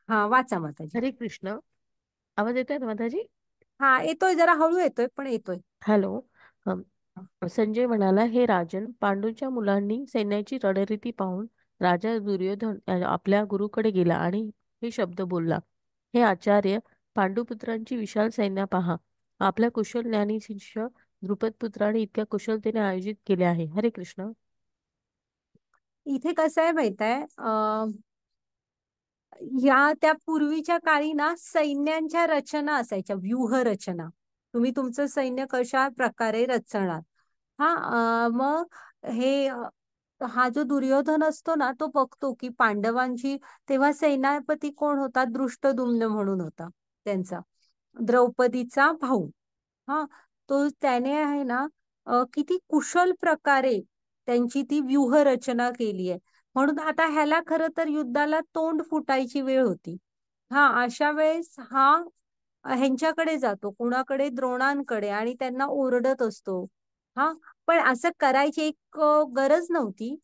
हा, वाचा माताजी. हरे कृष्ण. आवाज येतोय ना माताजी? हा, येतोय, जरा हळू येतोय पण येतोय. हॅलो. संजय म्हणाला, हे राजन, पांडूच्या मुलांनी सैन्याची रणरीती पाहून राजा दुर्योधन आपल्या गुरुकडे गेला आणि हे शब्द बोलला. हे आचार्य, पांडुपुत्रांची विशाल सैन्य पहा. आपल्या कुशल ज्ञानी शिष्य द्रुपदपुत्राने इतक्या कुशलतेने आयोजित केले आहे. हरे कृष्ण. इथे कसं आहे माहित आहे, या त्या पूर्वीच्या काळी ना सैन्यांच्या रचना असायच्या, व्यूह रचना. तुम्ही तुमचं सैन्य कशा प्रकारे रचणार. हा मग हे हा जो दुर्योधन असतो ना, तो बघतो की पांडवांची तेव्हा सेनापती कोण होता, दृष्टद्युम्न म्हणून होता त्यांचा, द्रौपदीचा भाऊ. हा, तो त्याने आहे ना किती कुशल प्रकारे त्यांची ती व्यूह रचना केली आहे. म्हणून आता ह्याला खरं तर युद्धाला तोंड फुटायची वेळ होती. हा, अशा वेळेस हा ह्यांच्याकडे जातो, कुणाकडे, द्रोणांकडे, आणि त्यांना ओरडत असतो. हा, पण असं करायची एक गरज नव्हती.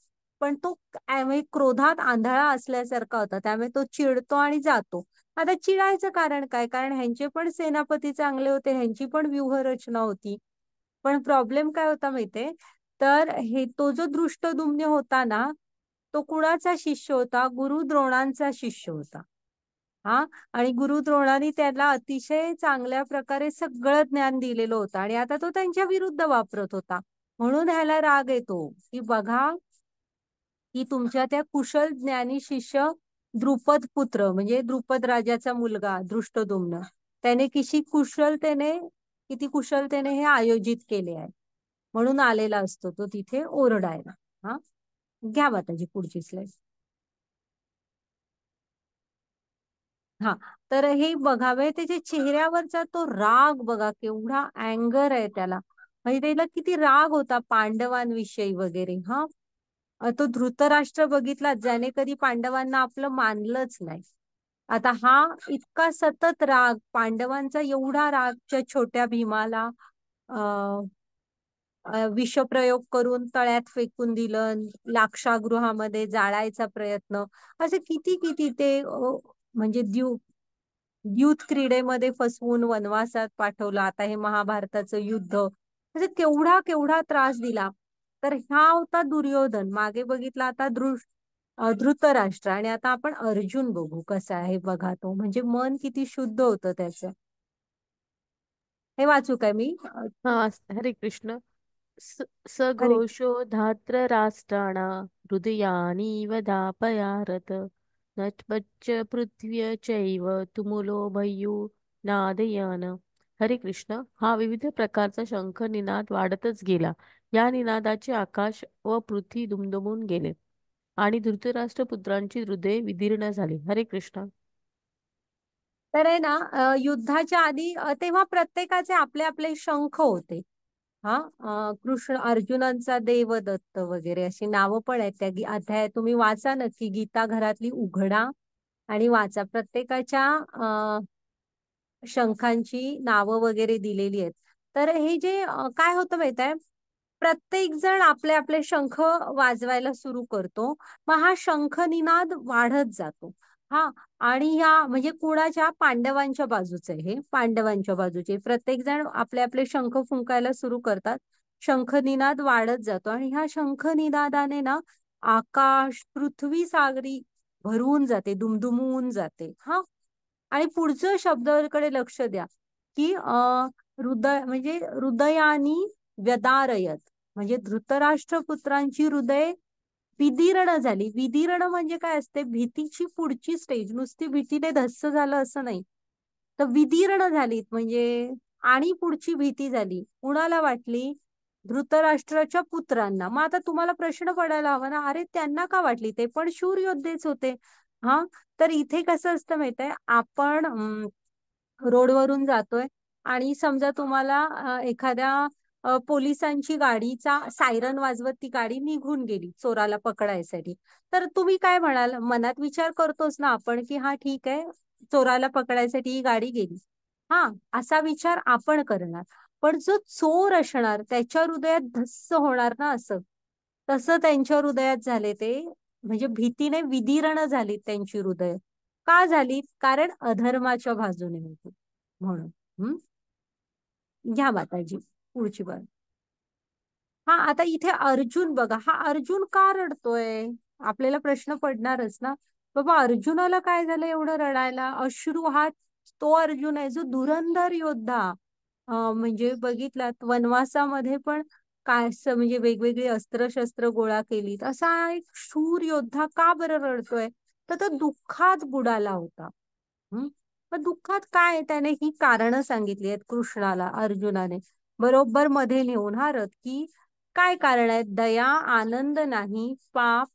पण तो म्हणजे क्रोधात आंधळा असल्यासारखा होता, त्यामुळे तो चिडतो आणि जातो. आता चिडायचं कारण काय, कारण ह्यांचे पण सेनापती चांगले होते, ह्यांची पण व्यूहरचना होती. पण प्रॉब्लेम काय होता माहितीये, तर हे तो जो दृष्टद्युम्न होता ना, तो कुणाचा शिष्य होता, गुरु द्रोणांचा शिष्य होता. हा, आणि गुरु द्रोणांनी त्याला अतिशय चांगल्या प्रकारे सगळं ज्ञान दिलेलं होतं, आणि आता तो त्यांच्या विरुद्ध वापरत होता. म्हणून ह्याला राग येतो की बघा, की तुमच्या त्या कुशल ज्ञानी शिष्य द्रुपद पुत्र म्हणजे द्रुपद राजाचा मुलगा दृष्टद्युम्न, त्याने किती कुशलतेने हे आयोजित केले आहे. म्हणून आलेला असतो तो तिथे ओरडायला. हा, घ्या माताजी पुढची स्लाइड. हा, तर हे बघावे त्याच्या चेहऱ्यावरचा तो राग बघा, केवढा अँगर आहे त्याला. म्हणजे त्याला किती राग होता पांडवांविषयी वगैरे. हा, तो धृतराष्ट्र बघितला, ज्याने कधी पांडवांना आपलं मानलंच नाही. आता हा इतका सतत राग, पांडवांचा एवढा रागच्या छोट्या भीमाला विषप्रयोग करून तळ्यात फेकून दिलं, लाक्षागृहामध्ये जाळायचा प्रयत्न, असे किती किती ते म्हणजे द्यूत क्रीडेमध्ये फसवून वनवासात पाठवलं. आता हे महाभारताचं युद्ध, म्हणजे केवढा केवढा त्रास दिला. तर हा होता दुर्योधन. मागे बघितला आता धृतराष्ट्र, आणि आता आपण अर्जुन बघू कसा आहे बघा. तो म्हणजे मन किती शुद्ध होतं त्याचं. हे वाचू काय मी? हरे कृष्ण. हरे सघोषो धार्तराष्ट्राणा हृदयानीव दापयारत नटवच्च पृथ्व्य चैव तुमुलो भय्यू नादयन. हरे कृष्ण. हा विविध प्रकारचा शंख निनाद वाढतच गेला. या निनादाचे आकाश व पृथ्वी दुमदुमून गेले आणि धृतराष्ट्र पुत्रांची हृदय विदीर्ण झाली. हरे कृष्ण. तर आहे ना, युद्धाच्या आधी तेव्हा प्रत्येकाचे आपले आपले शंख होते. हा, कृष्ण अर्जुनांचा देवदत्त वगैरे अशी नावं पण आहेत. त्या अध्याय तुम्ही वाचा नक्की, गीता घरातली उघडा आणि वाचा. प्रत्येकाच्या शंखांची नावं वगैरे दिलेली आहेत. तर हे जे काय होतं माहित आहे, प्रत्येक जण आपले आपले शंख वाजवायला सुरू करतो. मग हा शंख निनाद वाढत जातो. हा, आणि ह्या म्हणजे कुणाच्या, पांडवांच्या बाजूचे, हे पांडवांच्या बाजूचे प्रत्येक जण आपले आपले शंख फुंकायला सुरू करतात. शंखनिनाद वाढत जातो, आणि ह्या शंखनिनादाने ना आकाश, पृथ्वी, सागरी भरून जाते, दुमदुमून जाते. हा, आणि पुढचं शब्दाकडे लक्ष द्या, की हृदय म्हणजे हृदयानी व्यदारयत, म्हणजे धृतराष्ट्र पुत्रांची हृदय विदीर्ण झाली. विदीर्ण म्हणजे काय असते, भीतीची पुढची स्टेज. नुसती भीतीने धस्स झालं असं नाही, तर विदीर्ण झालीत म्हणजे, आणि पुढची भीती झाली. कुणाला वाटली? धृतराष्ट्राच्या पुत्रांना. मग आता तुम्हाला प्रश्न पडायला हवा ना, अरे त्यांना का वाटली, ते पण शूर योद्धेच होते. हा, तर इथे कसं असतं माहित आहे, आपण रोडवरून जातोय, आणि समजा तुम्हाला एखाद्या पोलिसांची गाडीचा सायरन वाजवत ती गाडी निघून गेली चोराला पकडायसाठी. तर तुम्ही काय म्हणाल, मनात विचार करतोच ना आपण, की हा ठीक आहे, चोराला पकडायसाठी ही गाडी गेली. हा, असा विचार आपण करणार. पण जो चोर असणार त्याच्या हृदयात धस्स होणार ना असं. तसं त्यांच्या हृदयात झाले ते, म्हणजे भीतीने विदीर्ण झाली त्यांची हृदय. का झाली? कारण अधर्माच्या बाजूने होती म्हणून. हम्म, घ्या माताजी पुढची बार. हा, आता इथे अर्जुन बघा, हा अर्जुन का रडतोय, आपल्याला प्रश्न पडणारच ना. बाबा अर्जुनाला काय झालं एवढं रडायला? अश्रू हा तो अर्जुन आहे जो धुरंधर योद्धा. म्हणजे बघितलात वनवासामध्ये पण काय असं म्हणजे वेगवेगळी अस्त्र-शस्त्र गोळा केलीत. असा एक शूर योद्धा का बरं रडतोय? तर तो दुःखात बुडाला होता. हम्म. पण दुःखात काय आहे? त्याने ही कारणं सांगितली आहेत कृष्णाला, अर्जुनाने. बरोबर मध्ये नेऊन हा रथ, की काय कारण आहेत? दया, आनंद नाही, पाप,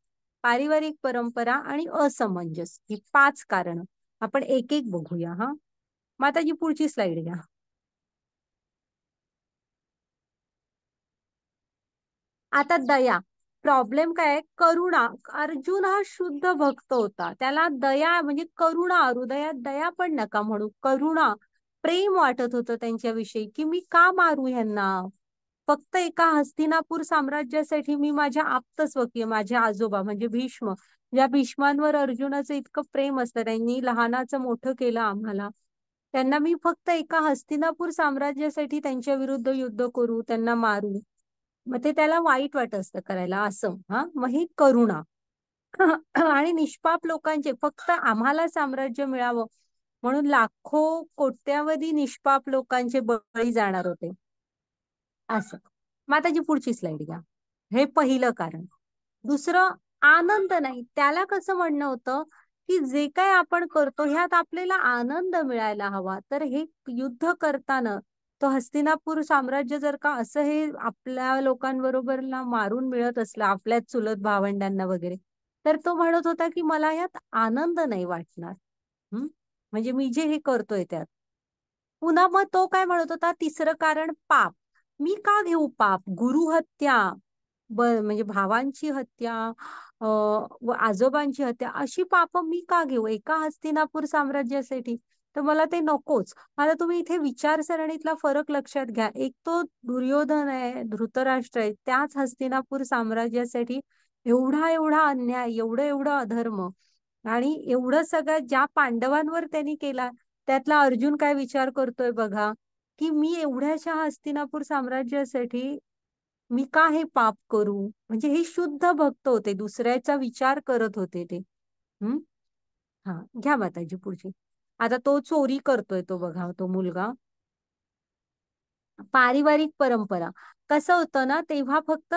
पारिवारिक परंपरा आणि असमंजस, ही 5 कारणं. आपण एक एक बघूया हा. माताजी पुढची स्लाइड घ्या. आता दया. प्रॉब्लेम काय आहे? करुणा. अर्जुन हा शुद्ध भक्त होता. त्याला दया म्हणजे करुणा, हृदयात दया पण नका म्हणू, करुणा, प्रेम वाटत होतं त्यांच्याविषयी, की मी का मारू ह्यांना? फक्त एका हस्तिनापूर साम्राज्यासाठी मी माझ्या आप्तस्वकीय, माझे आजोबा म्हणजे भीष्म, ज्या भीष्मांवर अर्जुनाचं इतकं प्रेम असतं, त्यांनी लहानाचं मोठं केलं आम्हाला, त्यांना मी फक्त एका हस्तिनापूर साम्राज्यासाठी त्यांच्या विरुद्ध युद्ध करू, त्यांना मारू. मग ते त्याला वाईट वाटत असतं करायला असं. हा, मग ही करुणा. आणि निष्पाप लोकांचे फक्त आम्हाला साम्राज्य मिळावं म्हणून लाखो कोट्यावधी निष्पाप लोकांचे बळी जाणार होते असं. माताजी पुढची स्लाइड घ्या. हे पहिलं कारण. दुसरं, आनंद नाही. त्याला कसं म्हणणं होतं, की जे काय आपण करतो ह्यात आपल्याला आनंद मिळायला हवा. तर हे युद्ध करताना तो हस्तिनापूर साम्राज्य जर का असं हे आपल्या लोकांबरोबरला मारून मिळत असलं, आपल्याच चुलत भावंडांना वगैरे, तर तो म्हणत होता की मला यात आनंद नाही वाटणार. हम्म. म्हणजे मी जे हे करतोय त्यात. पुन्हा मग तो काय म्हणत होता, तिसरं कारण पाप. मी का घेऊ पाप? गुरु हत्या, म्हणजे भावांची हत्या, व आजोबांची हत्या, अशी पाप मी का घेऊ एका हस्तिनापूर साम्राज्यासाठी? तर मला ते नकोच. आता तुम्ही इथे विचारसरणीतला फरक लक्षात घ्या. एक तो दुर्योधन आहे, धृतराष्ट्र आहे, त्याच हस्तिनापूर साम्राज्यासाठी एवढा एवढा अन्याय, एवढं एवढं अधर्म, आणि एवढं सगळं ज्या पांडवांवर त्यांनी केला, त्यातला अर्जुन काय विचार करतोय बघा, की मी एवढ्याशा हस्तिनापूर साम्राज्यासाठी मी का हे पाप करू? म्हणजे हे शुद्ध भक्त होते, दुसऱ्याचा विचार करत होते ते. हम्म. हा, घ्या माताजी पुढची. आता तो चोरी करतोय तो बघा, तो मुलगा. पारिवारिक परंपरा. कसं होतं ना, तेव्हा फक्त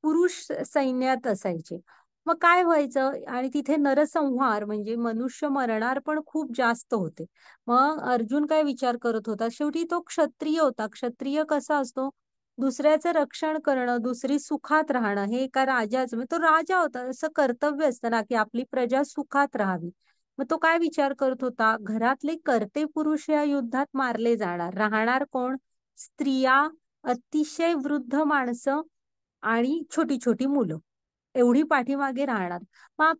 पुरुष सैन्यात असायचे. मग काय व्हायचं, आणि तिथे नरसंहार म्हणजे मनुष्य मरणार पण खूप जास्त होते. मग अर्जुन काय विचार करत होता, शेवटी तो क्षत्रिय होता. क्षत्रिय कसा असतो? दुसऱ्याचं रक्षण करणं, दुसरी सुखात राहणं, हे एका राजाचं, म्हणजे तो राजा होता, असं कर्तव्य असतं ना, की आपली प्रजा सुखात राहावी. मग तो काय विचार करत होता, घरातले कर्ते पुरुष या युद्धात मारले जाणार, राहणार कोण? स्त्रिया, अतिशय वृद्ध माणसं आणि छोटी छोटी मुलं, एवढी पाठीमागे राहणार. मग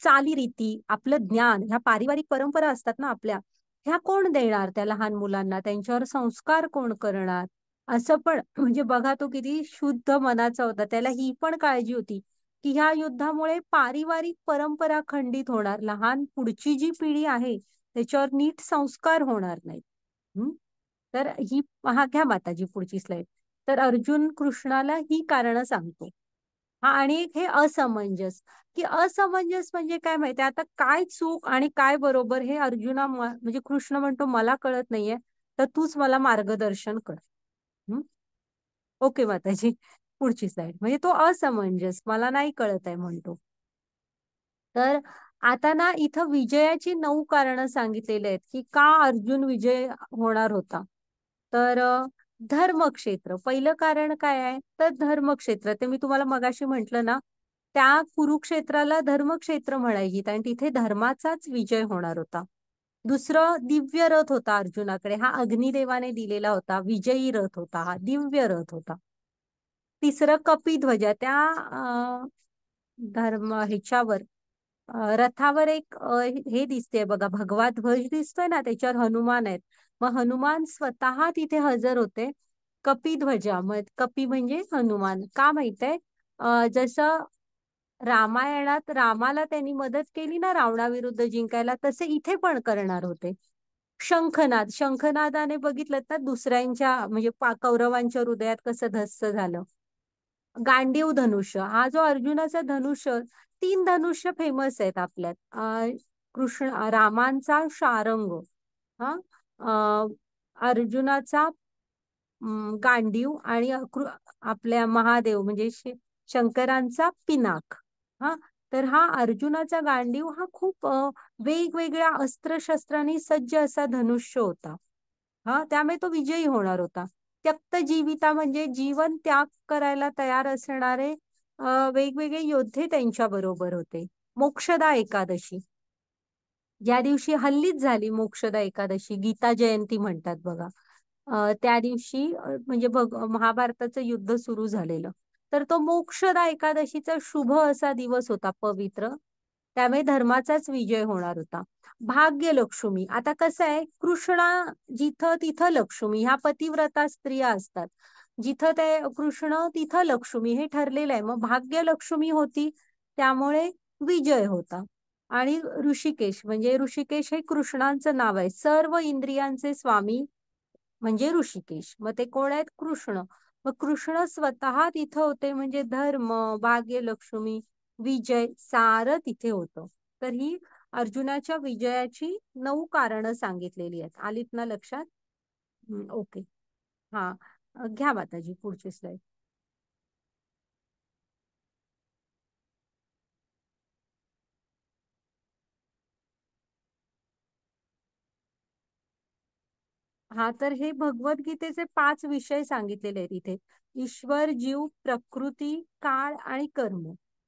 चालीरीती, आपलं ज्ञान, ह्या पारिवारिक परंपरा असतात ना आपल्या, ह्या कोण देणार त्या लहान मुलांना? त्यांच्यावर संस्कार कोण करणार? असं पण म्हणजे बघा, तो किती शुद्ध मनाचा होता. त्याला ही पण काळजी होती, की ह्या युद्धामुळे पारिवारिक परंपरा खंडित होणार, लहान पुढची जी पिढी आहे त्याच्यावर नीट संस्कार होणार नाहीत. हम्म. तर ही, हा घ्या माताजी पुढची स्लाइड. तर अर्जुन कृष्णाला ही कारणं सांगतो. हा, आणि एक हे असमंजस, की असमंजस म्हणजे काय माहितीये, आता काय चूक आणि काय बरोबर हे अर्जुना म्हणजे कृष्ण म्हणतो मला कळत नाहीये, तर तूच मला मार्गदर्शन कर. हम्म. ओके माताजी, पुढची स्लाइड. म्हणजे तो असमंजस, मला नाही कळत आहे म्हणतो. तर आता ना इथं विजयाची 9 कारणं सांगितलेली आहेत, की का अर्जुन विजय होणार होता. तर धर्मक्षेत्र पहिलं कारण काय आहे, तर धर्मक्षेत्र. ते मी तुम्हाला मगाशी म्हंटल ना, त्या कुरुक्षेत्राला धर्मक्षेत्र म्हणायची आणि तिथे धर्माचाच विजय होणार होता. दुसरं, दिव्य रथ होता अर्जुनाकडे, हा अग्निदेवाने दिलेला होता, विजयी रथ होता, हा दिव्य रथ होता. तिसरं, कपिध्वजा, त्या धर्म ह्याच्यावर, रथावर एक हे दिसते बघा, भगवा ध्वज दिसतोय ना, त्याच्यावर हनुमान आहेत. मग हनुमान स्वतः तिथे हजर होते. कपिध्वजा, मग कपी म्हणजे हनुमान, का माहितीये? जसं रामायणात रामाला त्यांनी मदत केली ना रावणाविरुद्ध जिंकायला, तसे इथे पण करणार होते. शंखनाद, शंखनादाने बघितलं तर दुसऱ्यांच्या म्हणजे कौरवांच्या हृदयात कसं धस्स झालं. गांडीव धनुष्य, हा जो अर्जुनाचा धनुष्य, 3 धनुष्य फेमस आहेत आपल्यात. कृष्ण रामांचा शारंग, हा अर्जुनाचा गांडीव, आणि आपल्या महादेव म्हणजे शंकरांचा पिनाक. हा तर हा अर्जुनाचा गांडीव हा खूप वेगवेगळ्या अस्त्रशस्त्रांनी सज्ज असा धनुष्य होता. हा त्यामुळे तो विजयी होणार होता. त्यक्त जीविता म्हणजे जीवन त्याग करायला तयार असणारे वेगवेगळे योद्धे त्यांच्या बरोबर होते. मोक्षदा एकादशी, ज्या दिवशी हल्लीच झाली, मोक्षदा एकादशी, गीता जयंती म्हणतात बघा. त्या दिवशी म्हणजे महाभारताचं युद्ध सुरू झालेलं. तर तो मोक्षदा एकादशीचा शुभ असा दिवस होता, पवित्र. त्यामुळे धर्माचाच विजय होणार होता. भाग्यलक्ष्मी, आता कसं आहे, कृष्णा जिथं तिथं लक्ष्मी, ह्या पतिव्रता स्त्रिया असतात. जिथं ते कृष्ण तिथं लक्ष्मी, हे ठरलेलं आहे. मग भाग्यलक्ष्मी होती, त्यामुळे विजय होता. आणि ऋषिकेश, म्हणजे ऋषिकेश हे कृष्णांचं नाव आहे. सर्व इंद्रियांचे स्वामी म्हणजे ऋषिकेश. मग ते कोण आहेत? कृष्ण. मग कृष्ण स्वतः तिथं होते, म्हणजे धर्म, भाग्यलक्ष्मी, विजय सारं तिथे होतं. तर ही अर्जुनाच्या विजयाची 9 कारणं सांगितलेली आहेत. आलीत ना लक्षात? ओके. हा, घ्या माताजी पुढची स्लाइड. हा तर हे भगवद्गीतेचे 5 विषय सांगितलेले आहेत इथे. ईश्वर, जीव, प्रकृती, काळ आणि कर्म.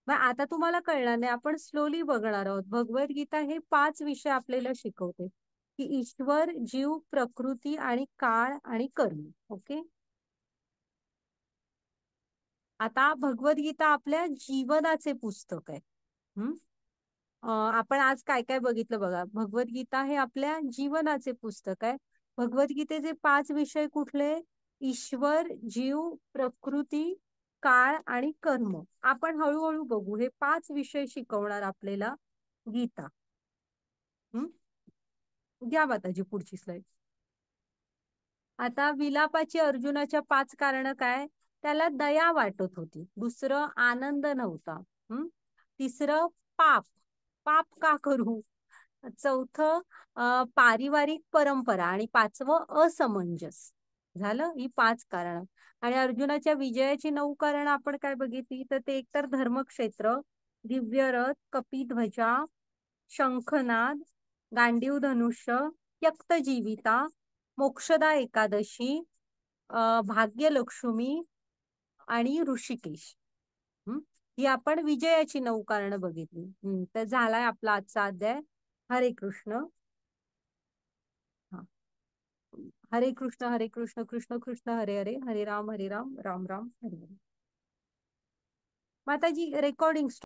मग आता तुम्हाला कळणार नाही, आपण स्लोली बघणार आहोत. भगवद्गीता हे 5 विषय आपल्याला शिकवते, की ईश्वर, जीव, प्रकृती आणि काळ आणि कर्म. ओके. आता भगवद्गीता आपल्या जीवनाचे पुस्तक आहे. हम्म आपण आज काय काय बघितलं बघा. भगवद्गीता हे आपल्या जीवनाचे पुस्तक आहे. भगवद्गीतेचे 5 विषय कुठले? ईश्वर, जीव, प्रकृती, काळ आणि कर्म. आपण हळूहळू बघू. हे 5 विषय शिकवणार आपल्याला गीता. हम्म घ्या माताजी पुढची स्लाइड. आता विलापाची अर्जुनाच्या 5 कारणं काय? त्याला दया वाटत होती. दुसरं, आनंद नव्हता. तिसरं, पाप. पाप का करू? चौथं, पारिवारिक परंपरा. आणि 5वं, असमंजस. झालं, ही 5 कारणं. आणि अर्जुनाच्या विजयाची 9 कारणं आपण काय बघितली, तर ते एकतर धर्मक्षेत्र, दिव्य रथ, कपिध्वजा, शंखनाद, गांडीव धनुष्य, त्यक्त जीविता, मोक्षदा एकादशी, भाग्यलक्ष्मी आणि ऋषिकेश. हम्म ही आपण विजयाची 9 कारणं बघितली. तर झालाय आपला आजचा अध्याय. हरे कृष्ण. हा. हरे कृष्ण, हरे कृष्ण, कृष्ण कृष्ण हरे हरे, हरे राम, राम राम हरे हरे. माताजी रेकॉर्डिंग